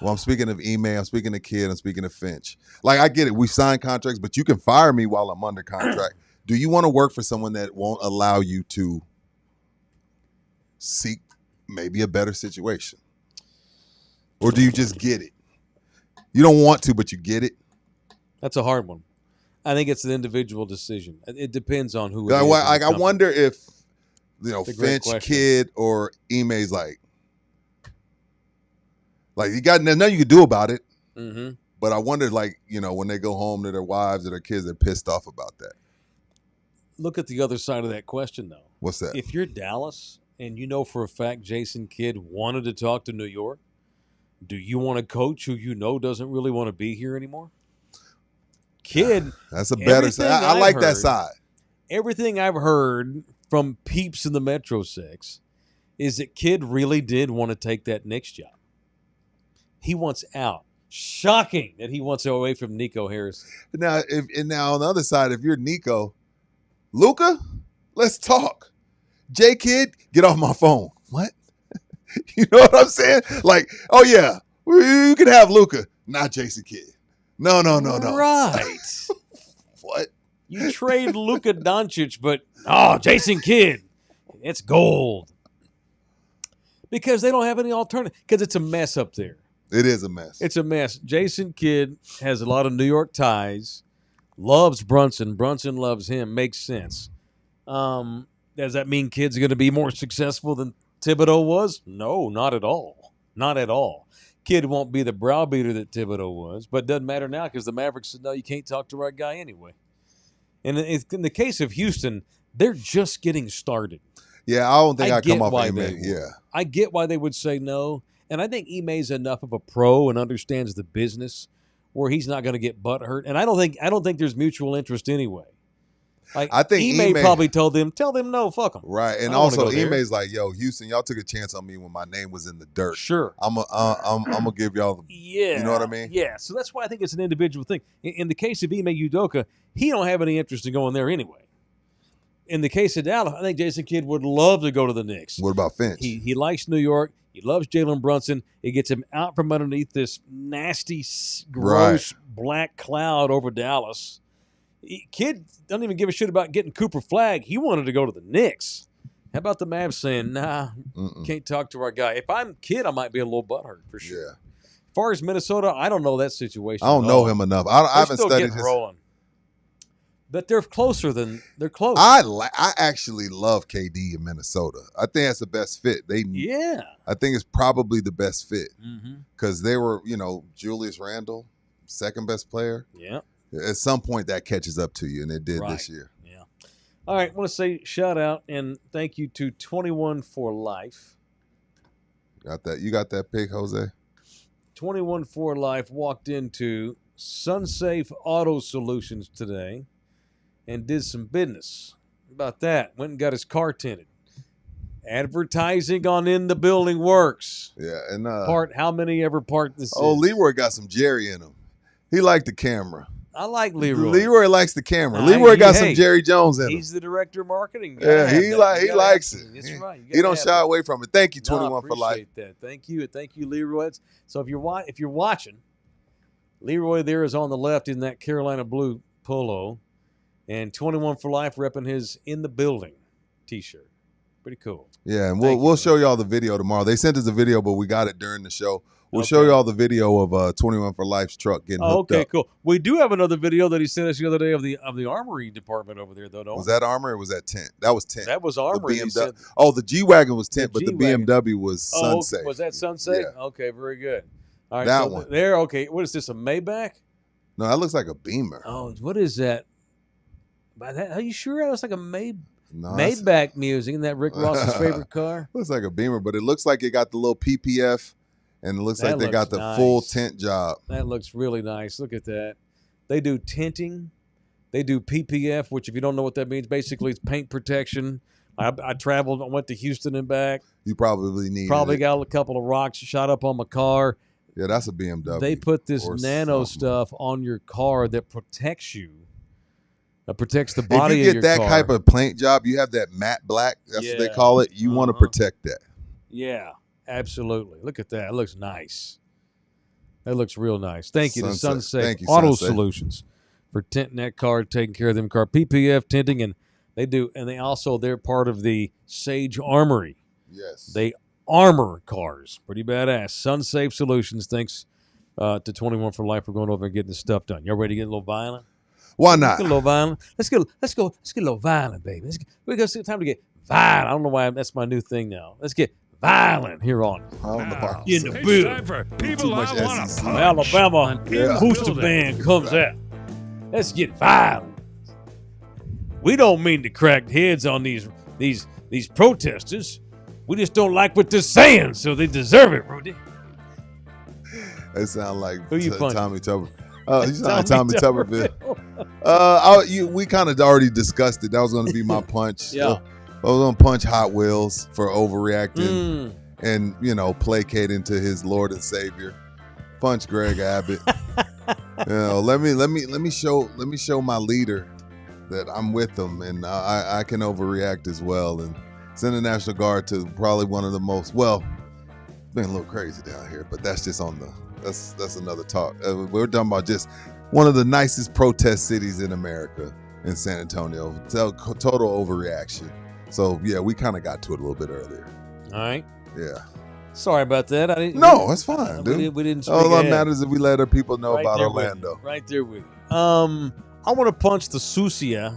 Well, I'm speaking of Ime, I'm speaking of Kidd, I'm speaking of Finch. Like, I get it. We signed contracts, but you can fire me while I'm under contract. Do you want to work for someone that won't allow you to seek maybe a better situation? Or do you just get it? You don't want to, but you get it? That's a hard one. I think it's an individual decision. It depends on who it is. I wonder if, Finch, Kidd, or Ime's like you got nothing you can do about it. Mm-hmm. But I wonder, when they go home to their wives or their kids, they're pissed off about that. Look at the other side of that question, though. What's that? If you're Dallas and you know for a fact Jason Kidd wanted to talk to New York, do you want a coach who you know doesn't really want to be here anymore? Kidd. That's a better side. I like that side. Everything I've heard from peeps in the Metro 6 is that Kidd really did want to take that Knicks job. He wants out. Shocking that he wants away from Nico Harris. Now, on the other side, if you're Nico, Luka, let's talk. J Kidd, get off my phone. What? You know what I'm saying? Like, oh yeah, you can have Luka, not Jason Kidd. No. Right. What? You trade Luka Doncic, but Jason Kidd, it's gold. Because they don't have any alternative. Because it's a mess up there. It is a mess. It's a mess. Jason Kidd has a lot of New York ties, loves Brunson. Brunson loves him. Makes sense. Does that mean Kidd's going to be more successful than Thibodeau was? No, not at all. Not at all. Kidd won't be the browbeater that Thibodeau was, but it doesn't matter now because the Mavericks said, no, you can't talk to the right guy anyway. And in the case of Houston, they're just getting started. Yeah, I don't think I come off Ime. Yeah. I get why they would say no. And I think Ime's enough of a pro and understands the business where he's not going to get butt hurt. And I don't think there's mutual interest anyway. Like, I think Ime probably tell them no, fuck them. Right, and also Ime's like, yo, Houston, y'all took a chance on me when my name was in the dirt. Sure, I'm gonna give y'all. Yeah, you know what I mean? Yeah, so that's why I think it's an individual thing. In the case of Ime Udoka, he don't have any interest in going there anyway. In the case of Dallas, I think Jason Kidd would love to go to the Knicks. What about Finch? He likes New York. He loves Jalen Brunson. It gets him out from underneath this nasty, gross black cloud over Dallas. Kidd doesn't even give a shit about getting Cooper Flagg. He wanted to go to the Knicks. How about the Mavs saying, nah, can't talk to our guy? If I'm Kidd, I might be a little butthurt for sure. Yeah. As far as Minnesota, I don't know that situation. I don't know him enough. I haven't studied his. Rolling. But they're close. I actually love KD in Minnesota. I think that's the best fit. I think it's probably the best fit because they were, Julius Randle, second best player. Yeah. At some point that catches up to you, and it did this year. Yeah. All right. I want to say shout out and thank you to 21 for Life. Got that? You got that pick, Jose? 21 for Life walked into SunSafe Auto Solutions today and did some business. About that. Went and got his car tinted. Advertising on In the Building works. Yeah. And how many ever part this is? Leroy got some Jerry in him. He liked the camera. I like Leroy. Leroy likes the camera. Leroy got some Jerry Jones in him. He's the director of marketing. Yeah, he likes it. That's right. He don't shy away from it. Thank you, 21 for Life. That. Thank you, Leroy. So if you're watching, Leroy there is on the left in that Carolina blue polo, and 21 for Life repping his In the Building T-shirt. Pretty cool. Yeah, and we'll show y'all the video tomorrow. They sent us a video, but we got it during the show. We'll show you all the video of 21 for Life's truck getting hooked up. Okay, cool. We do have another video that he sent us the other day of the armory department over there, though. Was that Armory or was that Tent? That was Tent. That was Armory. The G-Wagon was Tent, but the BMW was SunSafe. Okay. Was that SunSafe? Yeah. Okay, very good. All right, that one. There, okay. What is this, a Maybach? No, that looks like a Beamer. Oh, what is that? Are you sure that was like a Maybach music? Isn't that Rick Ross's favorite car? Looks like a Beamer, but it looks like it got the little PPF, and it looks like they got the full tint job. That looks really nice. Look at that. They do tinting. They do PPF, which if you don't know what that means, basically it's paint protection. I traveled. I went to Houston and back. You probably got a couple of rocks shot up on my car. Yeah, that's a BMW. They put this nano stuff on your car that protects you. That protects the body of your car. If you get that type of paint job, you have that matte black. That's what they call it. You want to protect that. Yeah, absolutely. Look at that. It looks nice. That looks real nice. Thank you to Sunset Auto Solutions for tinting that car, taking care of them car. PPF tinting, and they're part of the Sage Armory. Yes. They armor cars. Pretty badass. SunSafe Solutions. Thanks to 21 for Life for going over and getting this stuff done. Y'all ready to get a little violent? Why not? Let's get a little violent. Let's go a little violent, baby. It's time to get violent. I don't know why that's my new thing now. Let's get violent here on. In the booth. Time for people I want to punch. Alabama booster band comes out. Let's get violent. We don't mean to crack heads on these protesters. We just don't like what they're saying, so they deserve it, Rudy. They sound like Tommy Tuber. You sound like Tommy Tuberville. We kind of already discussed it. That was going to be my punch. Yeah. I was going to punch Hot Wheels for overreacting and placating to his Lord and Savior. Punch Greg Abbott. Let me show my leader that I'm with them, and I can overreact as well. And send the National Guard to probably one of the most been a little crazy down here, but that's just that's another talk. We're talking about just one of the nicest protest cities in America, in San Antonio. Total overreaction. So yeah, we kind of got to it a little bit earlier. All right. Yeah. Sorry about that. No, it's fine, dude. We didn't speak all that ahead. matters is we let our people know about there Orlando. Right there with you. I want to punch the Susia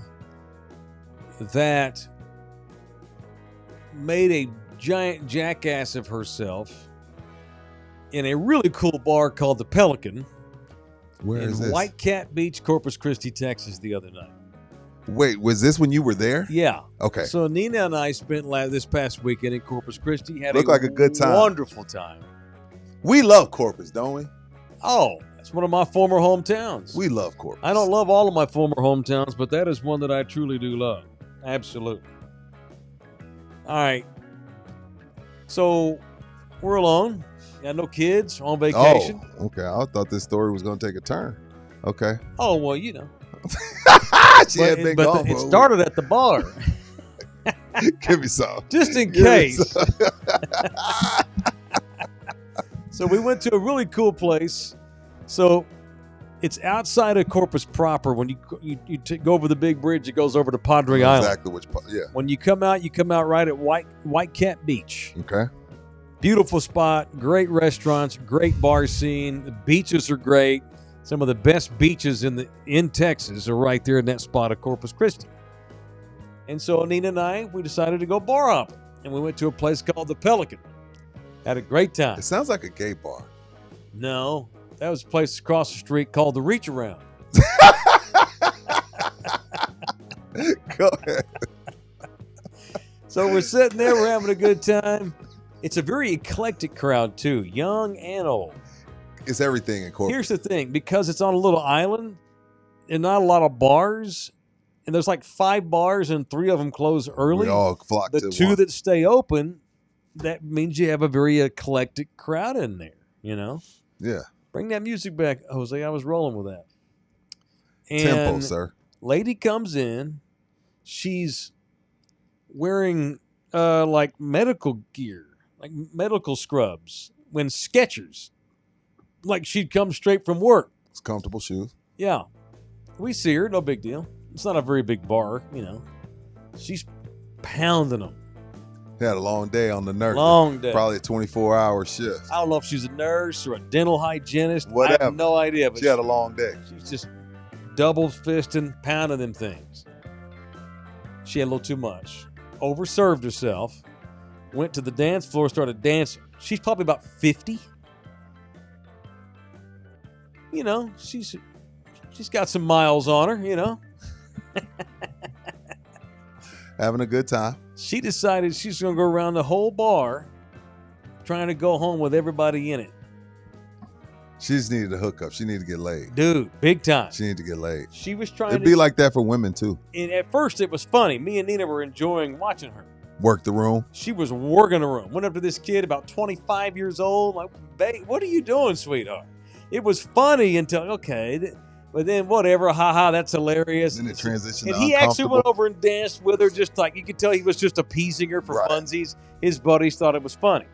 that made a giant jackass of herself in a really cool bar called the Pelican. Where is this? White Cat Beach, Corpus Christi, Texas, the other night. Wait, was this when you were there? Yeah. Okay. So Nina and I spent this past weekend in Corpus Christi. Looked like a good time. Wonderful time. We love Corpus, don't we? Oh, it's one of my former hometowns. We love Corpus. I don't love all of my former hometowns, but that is one that I truly do love. Absolutely. All right. So we're alone. Got no kids, on vacation. Oh, okay. I thought this story was going to take a turn. Okay. Oh, well, you know. It started at the bar. Give me some. Just in case. So we went to a really cool place. So it's outside of Corpus proper. When you go over the big bridge, it goes over to Padre Island. Exactly which part, yeah. When you come out right at White Cat Beach. Okay. Beautiful spot, great restaurants, great bar scene. The beaches are great. Some of the best beaches in Texas are right there in that spot of Corpus Christi. And so Nina and I, we decided to go bar hopping. And we went to a place called the Pelican. Had a great time. It sounds like a gay bar. No, that was a place across the street called the Reach Around. Go ahead. So we're sitting there, we're having a good time. It's a very eclectic crowd too, young and old. It's everything in Corpus. Here's the thing, because it's on a little island and not a lot of bars, and there's like 5 bars and 3 of them close early. We all flock to the 2 that stay open, that means you have a very eclectic crowd in there, you know? Yeah. Bring that music back, Jose. I was rolling with that. And tempo, sir. Lady comes in. She's wearing like medical gear, like medical scrubs, when Skechers. Like she'd come straight from work. It's comfortable shoes. Yeah. We see her, no big deal. It's not a very big bar, you know. She's pounding them. Had a long day on the nurse. Long day. Probably a 24-hour shift. I don't know if she's a nurse or a dental hygienist. Whatever. I have no idea. But she had a long day. She's just double fisting, pounding them things. She had a little too much. Overserved herself. Went to the dance floor, started dancing. She's probably about 50. You know, she's got some miles on her, you know. Having a good time. She decided she's going to go around the whole bar trying to go home with everybody in it. She just needed a hookup. She needed to get laid. Dude, big time. She needed to get laid. She was trying It'd be like that for women, too. And at first, it was funny. Me and Nina were enjoying watching her. Work the room. She was working the room. Went up to this kid about 25 years old. Like, babe, what are you doing, sweetheart? It was funny until, okay. But then whatever, haha, that's hilarious. Then it transitioned and to he actually went over and danced with her, just like you could tell he was just appeasing her for funsies. His buddies thought it was funny.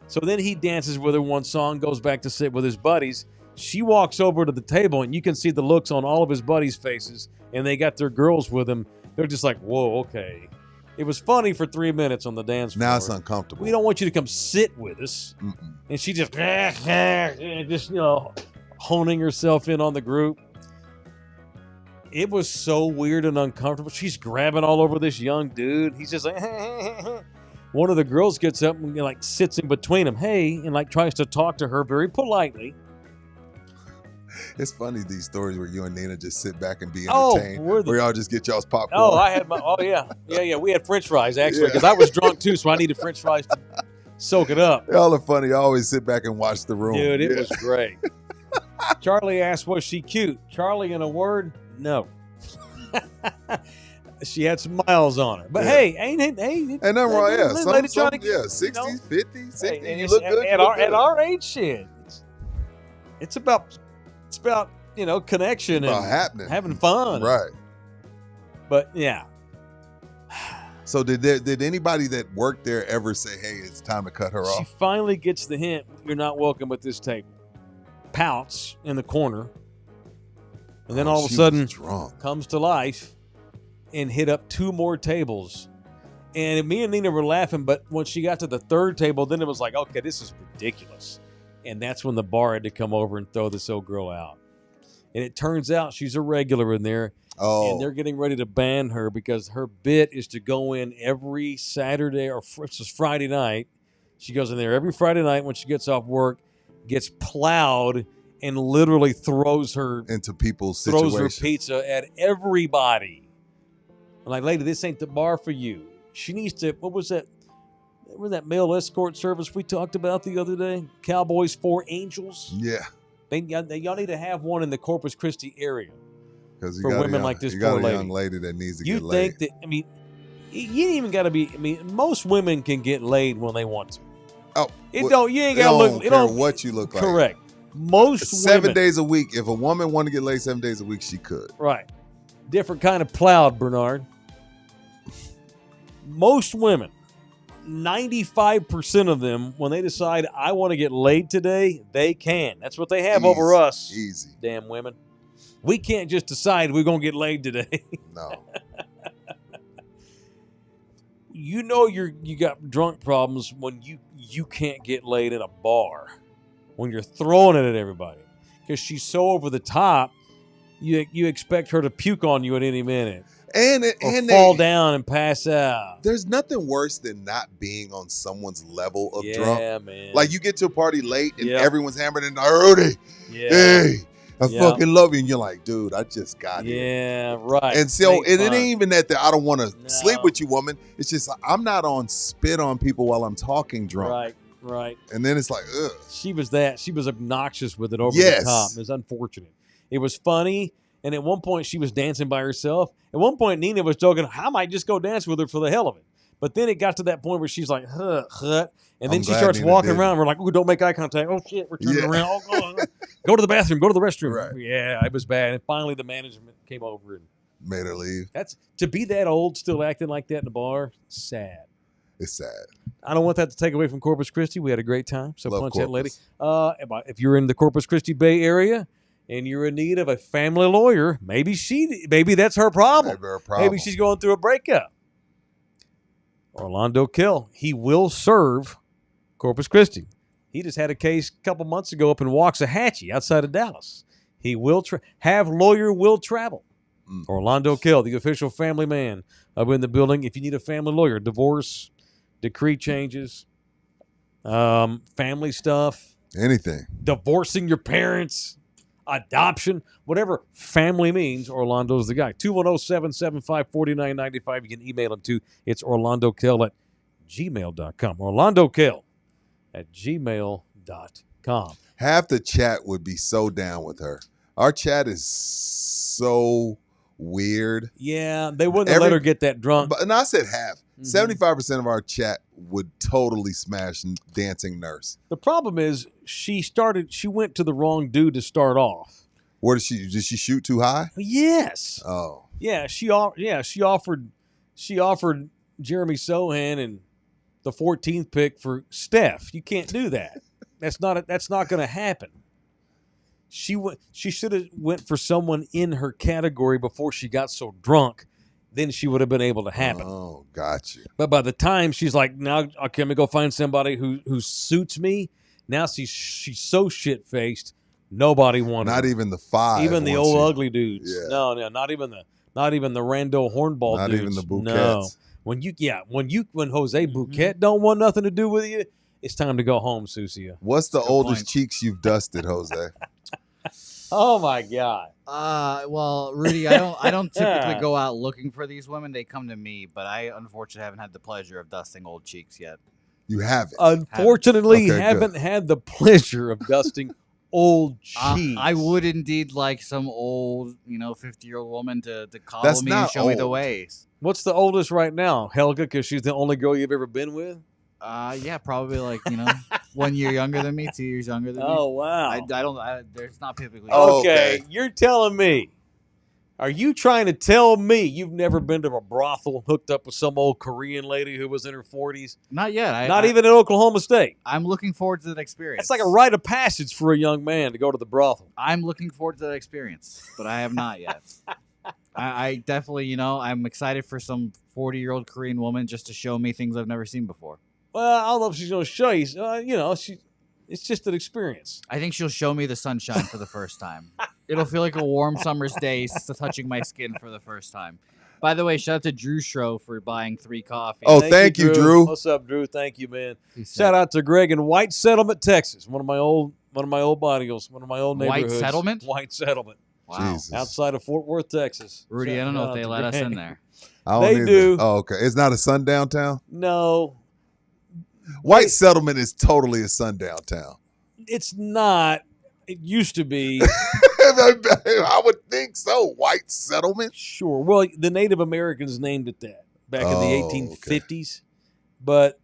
So then he dances with her one song, goes back to sit with his buddies. She walks over to the table, and you can see the looks on all of his buddies' faces, and they got their girls with them. They're just like, whoa, okay. It was funny for 3 minutes on the dance floor. Now it's uncomfortable. We don't want you to come sit with us. Mm-mm. And she just, honing herself in on the group. It was so weird and uncomfortable. She's grabbing all over this young dude. He's just like, one of the girls gets up and sits in between them. Hey, and tries to talk to her very politely. It's funny, these stories where you and Nina just sit back and be entertained. Where y'all just get y'all's popcorn. Oh, I had yeah. We had French fries actually because I was drunk too, so I needed French fries to soak it up. Y'all are funny. I always sit back and watch the room. Dude, it was great. Charlie asked, was she cute? Charlie, in a word, no. She had smiles on her. But hey, ain't nothing wrong. Yeah, 60s, 50s, 60s. Hey, you look good. At our age, shit. It's about connection and having fun. Right. But yeah. So did anybody that worked there ever say, hey, it's time to cut her off? She finally gets the hint, you're not welcome at this table. Pouts in the corner. And then all of a sudden comes to life and hit up 2 more tables. And me and Nina were laughing, but when she got to the 3rd table, then it was like, okay, this is ridiculous. And that's when the bar had to come over and throw this old girl out. And it turns out she's a regular in there. Oh. And they're getting ready to ban her because her bit is to go in every Saturday or it's just Friday night. She goes in there every Friday night when she gets off work, gets plowed, and literally throws her pizza at everybody. I'm like, lady, this ain't the bar for you. She needs to, what was that? Remember that male escort service we talked about the other day? Cowboys for Angels? Yeah. Y'all need to have one in the Corpus Christi area for women like this poor lady. You got a young lady that needs to get laid. You think that, you ain't even got to be, most women can get laid when they want to. Oh. You ain't got to look. It don't care what you look like. Correct. Most 7 days a week. If a woman wanted to get laid 7 days a week, she could. Right. Different kind of plowed, Bernard. Most women, 95% of them, when they decide I want to get laid today, they can. That's what they have over us. Easy. Damn women. We can't just decide we're going to get laid today. No. You got drunk problems when you can't get laid in a bar. When you're throwing it at everybody. Because she's so over the top, you expect her to puke on you at any minute. And fall down and pass out. There's nothing worse than not being on someone's level of drunk. Yeah, man. Like you get to a party late and everyone's hammered and Rudy, hey, I fucking love you. And you're like, dude, I just got here. Yeah, right. And so it ain't even that I don't want to sleep with you, woman. It's just I'm not on spit on people while I'm talking drunk. Right. And then it's like, ugh. She was obnoxious with it over the top. It was unfortunate. It was funny. And at one point, she was dancing by herself. At one point, Nina was joking, I might just go dance with her for the hell of it. But then it got to that point where she's like, huh. And then she starts walking around. We're like, ooh, don't make eye contact. Oh, shit, we're turning around. Oh, go to the bathroom. Go to the restroom. Right. Yeah, it was bad. And finally, the management came over and made her leave. To be that old, still acting like that in the bar, sad. It's sad. I don't want that to take away from Corpus Christi. We had a great time. So Love punch Corpus. that lady. If you're in the Corpus Christi Bay Area, and you're in need of a family lawyer, maybe that's her problem. Maybe she's going through a breakup. Orlando Kill, he will serve Corpus Christi. He just had a case a couple months ago up in Waxahachie outside of Dallas. He will have lawyer will travel. Orlando Kill, the official family man up in the building. If you need a family lawyer, divorce, decree changes, family stuff. Anything. Divorcing your parents. adoption, whatever family means, Orlando's the guy. 210-775-4995. You can email him to it's orlandokell@gmail.com. orlandokell@gmail.com. Half the chat would be so down with her. Our chat is so weird. Yeah, they wouldn't let her get that drunk. And I said half. 75% of our chat would totally smash Dancing Nurse. The problem is she went to the wrong dude to start off. Where did she shoot too high? Yes. Oh. Yeah, she offered Jeremy Sohan and the 14th pick for Steph. You can't do that. That's not going to happen. She should have went for someone in her category before she got so drunk. Then she would have been able to happen. Oh, gotcha. But by the time she's like, now okay, let me go find somebody who suits me. Now she's so shit faced. Nobody wanted Not her. even the five. Even the old ugly dudes. Yeah. No, not even the rando hornball not dudes. even the Bouquets. No. When Jose Bouquet don't want nothing to do with you, it's time to go home, Susia. What's the oldest cheeks you've dusted, Jose? Oh my God. Well, Rudy, I don't typically go out looking for these women. They come to me, but I unfortunately haven't had the pleasure of dusting old cheeks yet. You haven't. Unfortunately, Okay, haven't good. had the pleasure of dusting old cheeks. I would indeed like some old, 50-year-old woman to coddle That's me and not show me the old. ways. What's the oldest right now? Helga, because she's the only girl you've ever been with? Yeah, probably 1 year younger than me, 2 years younger than me. Oh, wow. I don't. There's not typically. Oh, Okay, okay. you're telling me. Are you trying to tell me you've never been to a brothel hooked up with some old Korean lady who was in her 40s? Not yet. Not even in Oklahoma State. I'm looking forward to that experience. It's like a rite of passage for a young man to go to the brothel. I'm looking forward to that experience, but I have not yet. I definitely, I'm excited for some 40-year-old Korean woman just to show me things I've never seen before. Well, I don't know if she's going to show you. It's just an experience. I think she'll show me the sunshine for the first time. It'll feel like a warm summer's day touching my skin for the first time. By the way, shout out to Drew Schro for buying 3 coffees. Oh, thank you, Drew. What's up, Drew? Thank you, man. Shout out to Greg in White Settlement, Texas. One of my old bodyguards, one of my old neighborhoods. White Settlement? White Settlement. Wow. Jesus. Outside of Fort Worth, Texas. Rudy, I don't know if they let us in there. I don't They either. do. Oh, okay. It's not a sundown town? No, White Settlement is totally a sundown town. it's not. It used to be. I would think so. White Settlement? Sure. Well, the Native Americans named it that back in the Oh, 1850s, but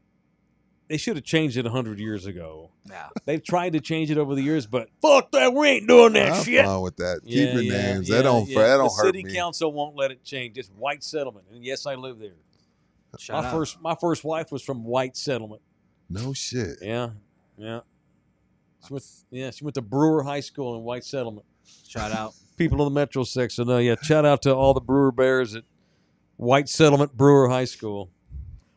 they should have changed it 100 years ago. Yeah. They've tried to change it over the years, but fuck that, we ain't doing that I'm shit. fine with that. Yeah, Keep your yeah, names. yeah, That don't yeah. that don't the hurt city me. council won't let it change. It's White Settlement, and yes, I live there. Shout out. My first wife was from White Settlement. No shit. Yeah. She went to Brewer High School in White Settlement. Shout out. People in the Metro section know. Yeah, shout out to all the Brewer Bears at White Settlement Brewer High School.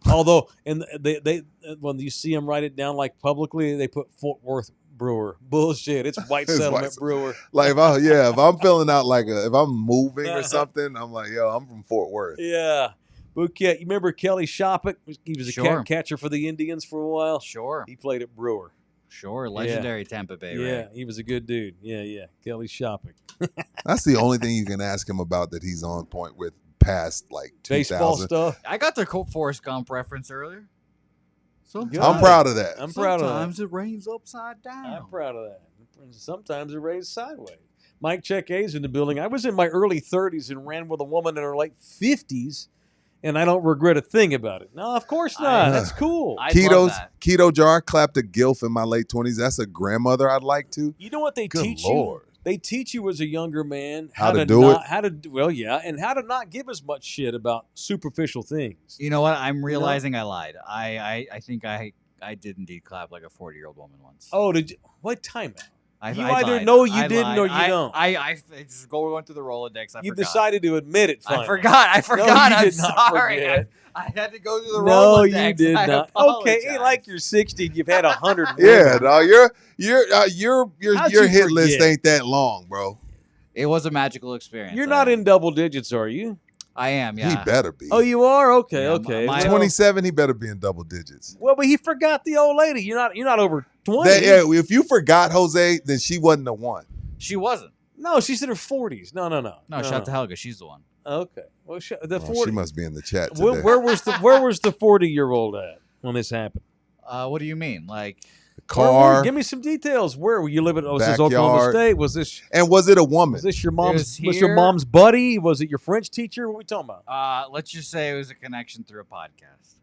Although, and they when you see them write it down like publicly, they put Fort Worth Brewer. Bullshit. It's White It's Settlement White- Brewer. Like if I'm filling out if I'm moving or something, I'm like, yo, I'm from Fort Worth. Yeah. Bouquet. You remember Kelly Shoppick? He was a Sure. catcher for the Indians for a while. Sure. He played at Brewer. Sure. Legendary Tampa Bay Ray. Yeah, he was a good dude. Yeah. Kelly Shoppick. That's the only thing you can ask him about that he's on point with past like 2000. Baseball stuff. I got the Forrest Gump reference earlier. Good. I'm proud of that. I'm proud of that. Sometimes it rains upside down. I'm proud of that. Sometimes it raised sideways. Mike Check A's in the building. I was in my early 30s and ran with a woman in her late 50s, and I don't regret a thing about it. No, of course not. That's cool. I love that. Keto jar clapped a gilf in my late 20s. That's a grandmother I'd like to. You know what they Good teach Lord. you? They teach you as a younger man How to do it? and how to not give as much shit about superficial things. You know what? I'm realizing I lied. I think I did indeed clap like a 40-year-old woman once. Oh, did you? What timeout? You I either lied. know you I didn't lied. or you don't. I just going through the Rolodex. You forgot. decided to admit it finally. I forgot. you I'm did not sorry. forget. I had to go through the No, Rolodex. you did I not. apologize. Okay, like you're 60, you've had 100. Yeah, no, your How'd you hit list forget? ain't that long, bro. It was a magical experience. You're not in double digits, are you? I am, yeah. He better be. Oh, you are? Okay, Yeah, okay. my- Well, 27, he better be in double digits. well, but he forgot the old lady. You're not over 20. If you forgot Jose, then she wasn't the one. She wasn't. No, she's in her 40s. No. No, shout out to Helga. She's the one. Okay. Well, the 40. She must be in the chat today. Where was the 40-year-old at when this happened? What do you mean? Like car? Give me some details. Where were you living? Was this Backyard. Oklahoma State? Was this? And was it a woman? Was this your mom's buddy? Was it your French teacher? What are we talking about? Let's just say it was a connection through a podcast.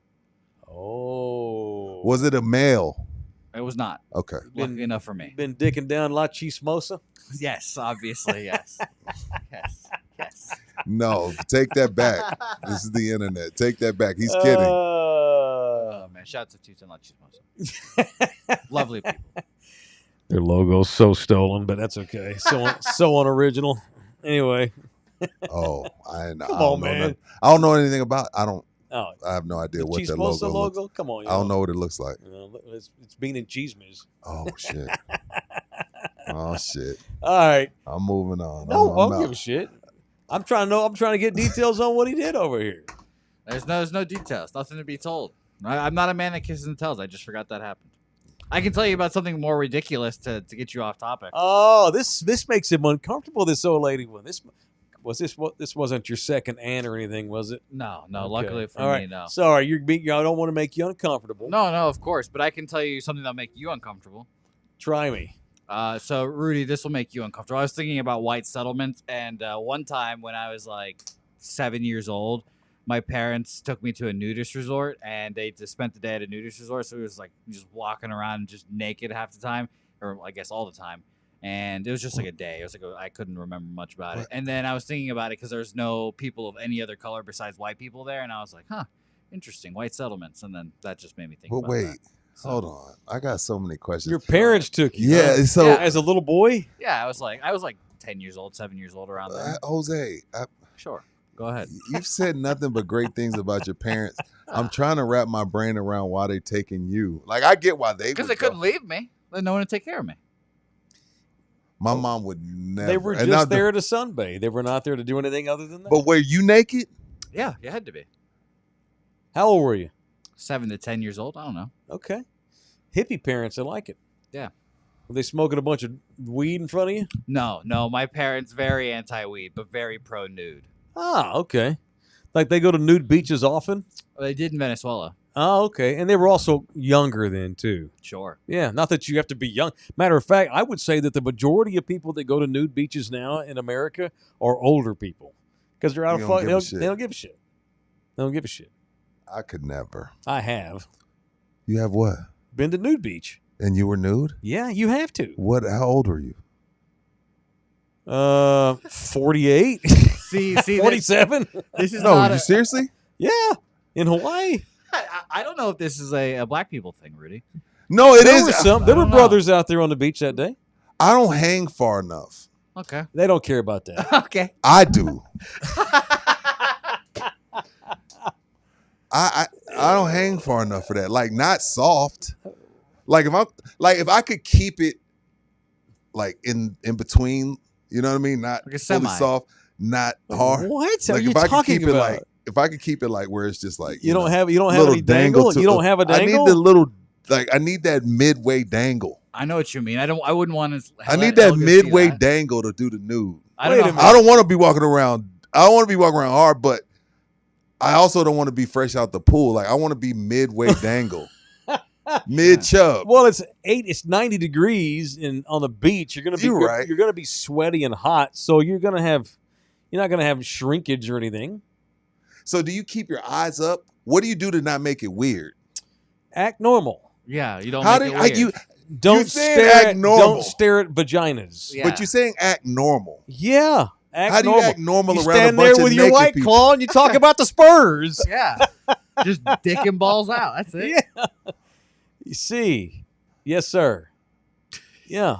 Oh. Was it a male? It was not. Okay. Lucky enough for me. Been dicking down La Chismosa? Yes, obviously, yes. Yes. No, take that back. This is the internet. Take that back. He's kidding. Oh, man. Shout out to Tito La Chismosa. Lovely people. Their logo's so stolen, but that's okay. So unoriginal. Anyway. Oh, I know. Come on, man. I don't know anything about. I have no idea the what that logo looks. Come on. I don't know what it looks like. It's bean and cheese whiz. Oh shit. Oh shit. All right. I'm moving on. No, I don't give a shit. I'm trying to get details on what he did over here. There's no details. Nothing to be told. I'm not a man that kisses and tells. I just forgot that happened. I can tell you about something more ridiculous to get you off topic. Oh, this makes him uncomfortable. This old lady one. This wasn't your second aunt or anything, was it? No. Okay. Luckily for All right. me, no. Sorry, I don't want to make you uncomfortable. No, of course. But I can tell you something that'll make you uncomfortable. Try me. So Rudy, this will make you uncomfortable. I was thinking about white settlements, and one time when I was like 7 years old, my parents took me to a nudist resort, and they just spent the day at a nudist resort. So it was like just walking around just naked half the time, or I guess all the time. And it was just like a day. It was like I couldn't remember much about it. And then I was thinking about it because there's no people of any other color besides white people there, and I was like, huh, interesting, white settlements. And then that just made me think. But about wait. that. Hold on. I got so many questions. Your parents took you. Yeah. Huh? So as a little boy. Yeah, I was like 10 years old, 7 years old, around there. Jose, Sure, go ahead. you've said nothing but great things about your parents. I'm trying to wrap my brain around why they taking you. Like I get why Because they couldn't leave me. They had no one to take care of me. My mom would never. They were just there to sunbathe. They were not there to do anything other than that. But were you naked? Yeah, you had to be. How old were you? 7 to 10 years old. I don't know. Okay. Hippie parents, I like it. Yeah. Were they smoking a bunch of weed in front of you? No. My parents very anti-weed, but very pro-nude. Ah, okay. Like they go to nude beaches often? Well, they did in Venezuela. Oh, okay. And they were also younger then, too. Sure. Yeah, not that you have to be young. Matter of fact, I would say that the majority of people that go to nude beaches now in America are older people because they're out of fun. They don't give a shit. They don't give a shit. I could never. I have. You have what? Been to nude beach. And you were nude? Yeah, you have to. What? How old were you? 48. See, 47. This is No, not you seriously? Yeah, in Hawaii. I don't know if this is a black people thing, Rudy. No, it There is. were some. There were brothers out there on the beach that day. I don't hang far enough. Okay. They don't care about that. Okay. I do. I don't hang far enough for that. Like not soft. Like if I could keep it like in between, you know what I mean? Not Like a fully semi. soft, not hard. What are Like you if I could talking keep about? it like if I could keep it like where it's just like you don't have little any dangle. to- You don't have a I dangle. need the little I need that midway dangle. I know what you mean. I wouldn't want to. I need that midway dangle to do the nude. I don't Wait know. a minute. I don't want to be walking around. I don't want to be walking around hard, but I also don't want to be fresh out the pool. Like I want to be midway dangle, mid chub. Well, it's 90 degrees on the beach. You're right. You're gonna be sweaty and hot, so you're not gonna have shrinkage or anything. So do you keep your eyes up? What do you do to not make it weird? Act normal. Yeah, you don't. How make do it weird. you? Don't saying stare act at normal. Don't stare at vaginas. Yeah. But you're saying act normal. Yeah. Act How do you normal. act normal You around stand a bunch there of with your naked white people? claw and you talk about the Spurs. Yeah. Just dick and balls out. That's it. Yeah. You see. Yes, sir. Yeah.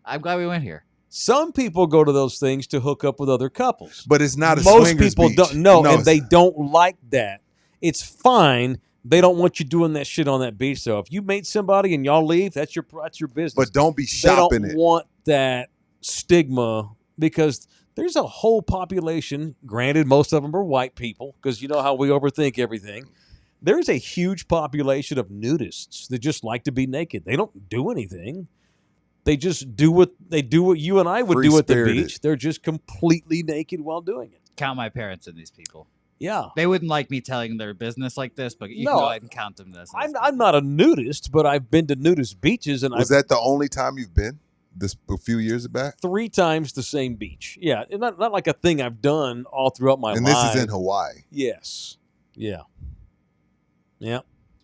I'm glad we went here. Some people go to those things to hook up with other couples. But it's not a Most swingers people beach. don't know, and it's- they don't like that. It's fine. They don't want you doing that shit on that beach. So if you meet somebody and y'all leave, that's your business. But don't be they shopping don't it. want that stigma because there's a whole population. Granted, most of them are white people because you know how we overthink everything. There's a huge population of nudists that just like to be naked. They don't do anything. They just do what you and I would do at the Free-spirited. beach. They're just completely naked while doing it. Count my parents in these people. Yeah. They wouldn't like me telling their business like this, but you can go ahead and count them this. I'm not a nudist, but I've been to nudist beaches, and Was that the only time you've been? This a few years back? 3 times the same beach. Yeah, and not like a thing I've done all throughout my life. And this is in Hawaii. Yes. Yeah. Yeah.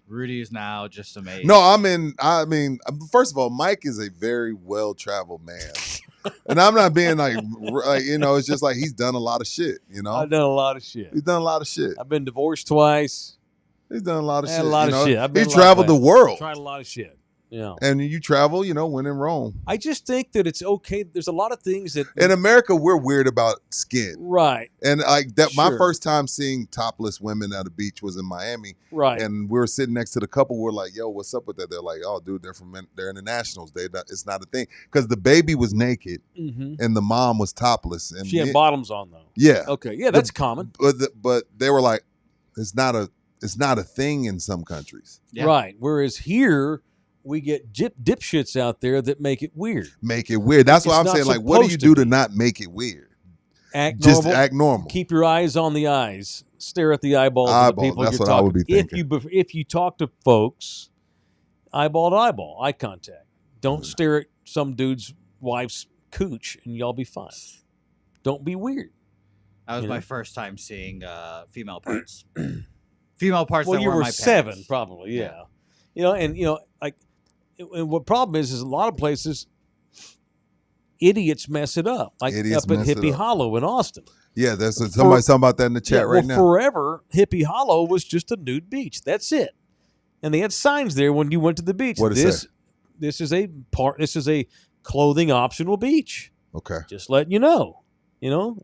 Rudy is now just amazing. No, I mean, first of all, Mike is a very well-traveled man. And I'm not being like, it's just like he's done a lot of shit, I've done a lot of shit. He's done a lot of shit. I've been divorced twice. He's done a lot of shit. A lot of shit. He traveled the world. Tried a lot of shit. Yeah. And you travel, when in Rome. I just think that it's okay. There's a lot of things that in America we're weird about skin. Right. And like that my Sure. first time seeing topless women at a beach was in Miami. Right. And we were sitting next to the couple. We're like, yo, what's up with that? They're like, oh, dude, they're in the nationals. It's not a thing. Because the baby was naked and the mom was topless. And she had bottoms on though. Yeah. Okay. Yeah, that's common. But they were like, it's not a thing in some countries. Yeah. Right. Whereas here we get dipshits out there that make it weird. Make it weird. That's why I'm It's saying, not like, what do you supposed do to to be. not make it weird? Act Just normal. act normal. Keep your eyes on the eyes. Stare at the eyeballs of the people That's you're what I talking would be thinking. If you talk to folks, eyeball to eyeball, eye contact. Don't stare at some dude's wife's cooch and y'all be fine. Don't be weird. That was You my know? first time seeing female parts. Female parts Well, that you were were my 7 parents. probably, yeah. Like, and what problem is a lot of places, idiots mess it up. Like Idiots up at mess it Hippie up. Hollow in Austin. Yeah, there's somebody's talking about that in the chat right now. Forever, Hippie Hollow was just a nude beach. That's it. And they had signs there when you went to the beach. What did it say? This is a clothing optional beach. Okay. Just letting you know.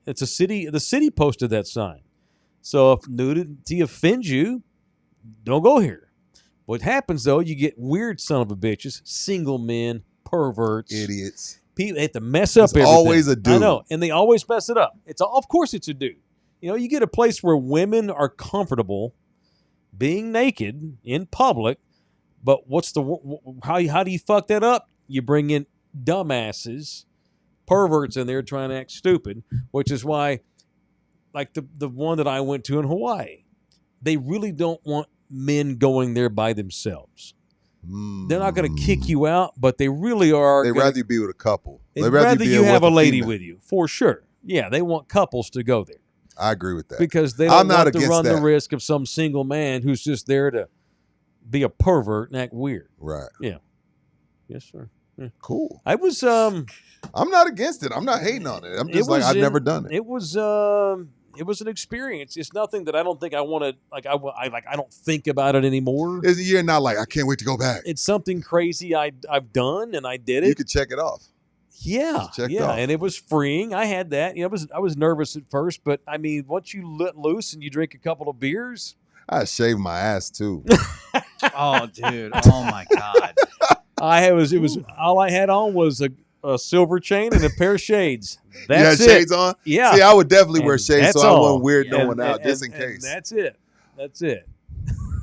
It's a city. The city posted that sign. So if nudity offends you, don't go here. What happens though, you get weird son of a bitches, single men, perverts, Idiots. People they have to mess up It's everything. always a dude. I know, and they always mess it up. Of course it's a dude. You get a place where women are comfortable being naked in public, but how do you fuck that up? You bring in dumbasses, perverts in there trying to act stupid, which is why, like the one that I went to in Hawaii, they really don't want men going there by themselves. They're not going to kick you out, but they really are. They'd rather you be with a couple. They'd rather you have a lady female. with you, for sure. Yeah, they want couples to go there I agree with that. because they I'm don't not want to against run the that. risk of some single man who's just there to be a pervert and act weird. Right. Yeah. Yes, sir. Yeah. Cool. I was I'm not against it. I'm not hating on it. I'm just like, I've never done it. It was an experience. It's nothing that I don't think I want to I don't think about it anymore. You're not like, I can't wait to go back. It's something crazy I've done and I did it. You could check it off. Yeah, checked yeah, off. and it was freeing. I had that. I was nervous at first, but I mean, once you let loose and you drink a couple of beers, I shaved my ass too. Oh, dude. Oh, my God. it was all I had on was a silver chain and a pair of shades. You had That's it. shades on? Yeah. See, I would definitely wear And shades that's so I all. wouldn't weird no And- one out, and- just in and case. That's it. That's it.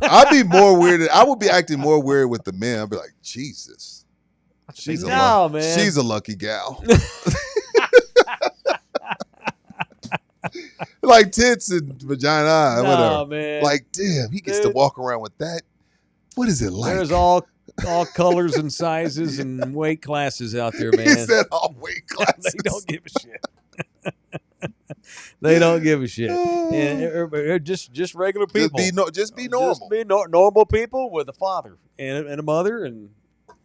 I'd be more weird. I would be acting more weird with the men. I'd be like, Jesus. She's No, man. She's a lucky gal. Like tits and vagina, No, whatever. man. Like, damn, he gets to Dude. walk around with that. What is it like? There's all colors and sizes and weight classes out there, He man. said all weight classes. They don't give a shit. They don't give a shit. And just regular people. Just be normal. Just be normal people with a father and a mother, and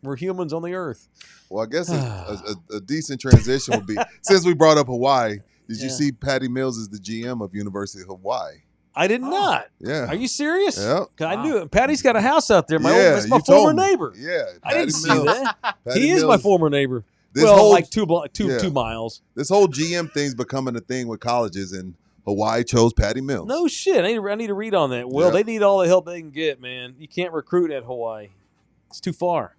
we're humans on the earth. Well, I guess a decent transition would be, since we brought up Hawaii, did you Yeah. see Patty Mills is the GM of University of Hawaii? I did not. Yeah. Are you serious? Yeah. 'Cause I knew it. Patty's got a house out there. That's my you told former me. neighbor. Yeah. I didn't Patty see Mills. that. Patty He is my Mills. former neighbor. This Well, whole- like 2 Yeah. miles. This whole GM thing's becoming a thing with colleges, and Hawaii chose Patty Mills. No shit. I need to read on that. Well, Yeah. they need all the help they can get, man. You can't recruit at Hawaii. It's too far.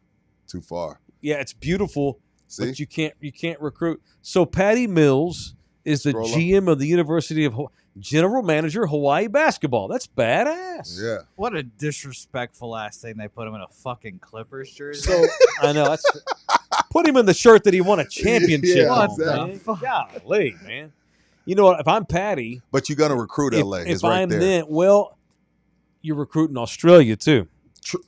Too far. Yeah, it's beautiful, See? but you can't recruit. So Patty Mills is the Scroll up. GM of the University of Hawaii, General Manager Hawaii basketball. That's badass. Yeah. What a disrespectful ass thing they put him in a fucking Clippers jersey. So I know that's Put him in the shirt that he won a championship Yeah, on, exactly. man. Golly, man. You know what? If I'm Patty. But you're going to recruit LA. If It's right I'm there. then, well, you're recruiting Australia, too.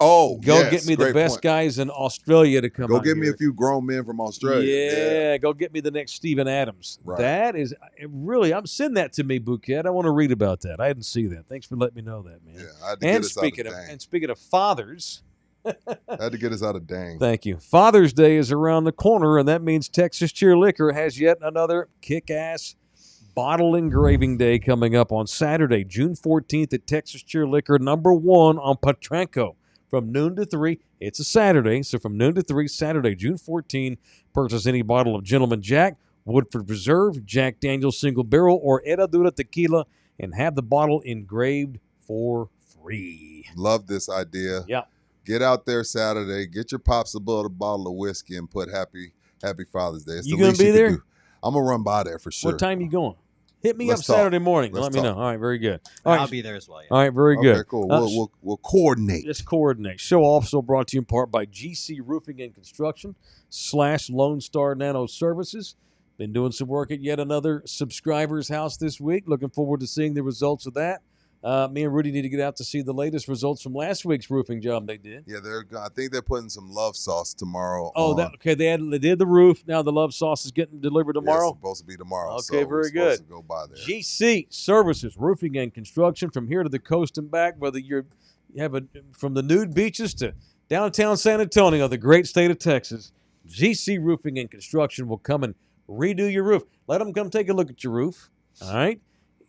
Go Get me the best guys in Australia to come Go out get me here. a few grown men from Australia. Yeah, go get me the next Steven Adams. Right. That is really, send that to me, Bouquet. I want to read about that. I didn't see that. Thanks for letting me know that, man. Yeah, I had to get us out of and speaking of fathers, I had to get us out of dang. thank you. Father's Day is around the corner, and that means Texas Cheer Liquor has yet another kick-ass bottle engraving day coming up on Saturday, June 14th at Texas Cheer Liquor, number 1 on Potranco. From noon to 3, it's a Saturday, so from noon to 3, Saturday, June 14, purchase any bottle of Gentleman Jack, Woodford Reserve, Jack Daniel's Single Barrel, or Herradura Tequila, and have the bottle engraved for free. Love this idea. Yeah. Get out there Saturday, get your pops a bottle of whiskey, and put Happy Father's Day. It's You the gonna least be you there? can do. I'm going to run by there for sure. What time you going? Hit me Let's up talk. Saturday morning. Let's Let me know. talk. All right, very good. All right, I'll be there as well. Yeah. all right, very good. Okay, cool. We'll coordinate. Let's coordinate. Show also brought to you in part by GC Roofing and Construction / Lone Star Nano Services. Been doing some work at yet another subscriber's house this week. Looking forward to seeing the results of that. Me and Rudy need to get out to see the latest results from last week's roofing job they did. Yeah, I think they're putting some love sauce tomorrow. They did the roof. Now the love sauce is getting delivered tomorrow. Yeah, it's supposed to be tomorrow. Okay, so very we're good. supposed to go by there. GC Services, Roofing and Construction, from here to the coast and back, whether you have from the nude beaches to downtown San Antonio, the great state of Texas. GC Roofing and Construction will come and redo your roof. Let them come take a look at your roof, all right?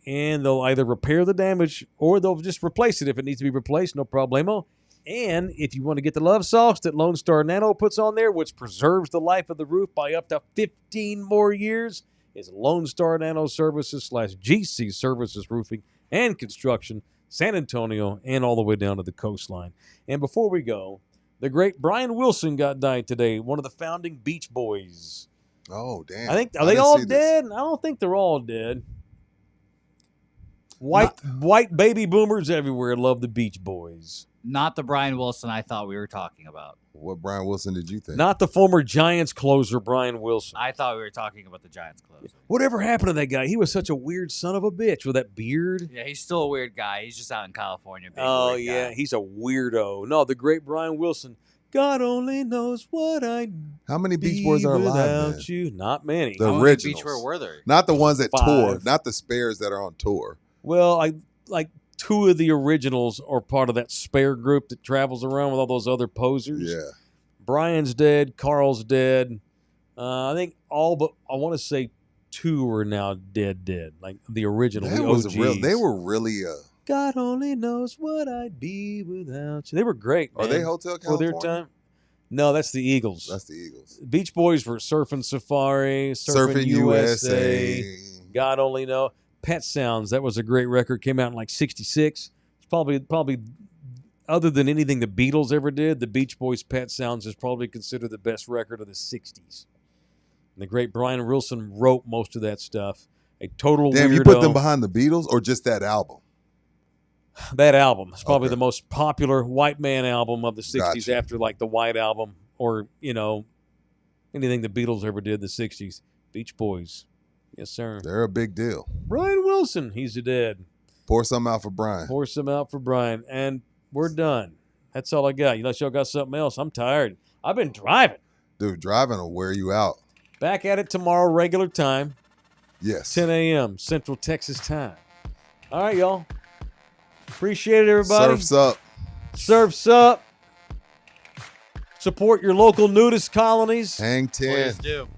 And they'll either repair the damage or they'll just replace it if it needs to be replaced, no problemo. And if you want to get the love sauce that Lone Star Nano puts on there, which preserves the life of the roof by up to 15 more years, is Lone Star Nano Services / GC Services Roofing and Construction, San Antonio, and all the way down to the coastline. And before we go, the great Brian Wilson died today, one of the founding Beach Boys. Oh, damn. Are they all dead? I don't think they're all dead. White baby boomers everywhere love the Beach Boys. Not the Brian Wilson I thought we were talking about. What Brian Wilson did you think? Not the former Giants closer, Brian Wilson. I thought we were talking about the Giants closer. Whatever happened to that guy? He was such a weird son of a bitch with that beard. Yeah, he's still a weird guy. He's just out in California. Oh, weird yeah. guy. He's a weirdo. No, the great Brian Wilson. God only knows what I'd How many be Beach Boys are alive, without man? you. Not many. The How many originals. Beach were there? Not the ones that 5. tour. Not the spares that are on tour. Well, like 2 of the originals are part of that spare group that travels around with all those other posers. Yeah. Brian's dead. Carl's dead. I think all but, I want to say 2 are now dead. Like the original, the OGs. They were really God only knows what I'd be without you. They were great, man. Are they Hotel for California? their time? No, that's the Eagles. That's the Eagles. Beach Boys were Surfing Safari, Surfing USA. God only know. Pet Sounds, that was a great record. Came out in like 66. It's probably other than anything the Beatles ever did, the Beach Boys' Pet Sounds is probably considered the best record of the 60s. And the great Brian Wilson wrote most of that stuff. A total Damn, weirdo. you put them behind the Beatles or just that album? That album is probably Okay. the most popular white man album of the 60s Gotcha. after like the White Album or, anything the Beatles ever did in the 60s. Beach Boys. Yes, sir. They're a big deal. Brian Wilson, he's dead. Pour some out for Brian. Pour some out for Brian. And we're done. That's all I got. Unless y'all got something else. I'm tired. I've been driving. Dude, driving will wear you out. Back at it tomorrow, regular time, Yes. 10 a.m. Central Texas time. All right, y'all. Appreciate it, everybody. Surf's up. Surf's up. Support your local nudist colonies. Hang 10. Please do.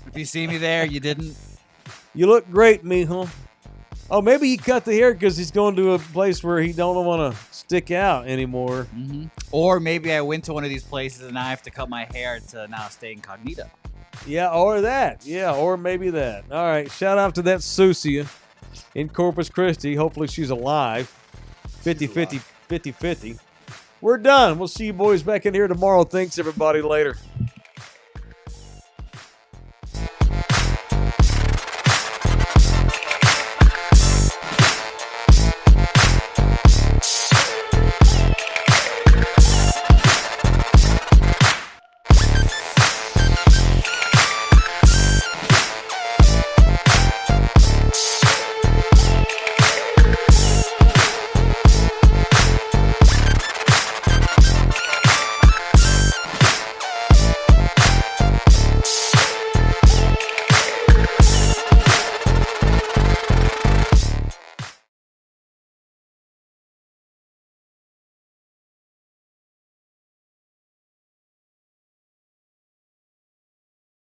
If you see me there, you didn't. You look great, mijo. Oh, maybe he cut the hair because he's going to a place where he don't want to stick out anymore. Mm-hmm. Or maybe I went to one of these places and I have to cut my hair to now stay incognito. Yeah, or that. Yeah, or maybe that. All right, shout out to that Susia in Corpus Christi. Hopefully she's alive. 50-50. We're done. We'll see you boys back in here tomorrow. Thanks, everybody. Later.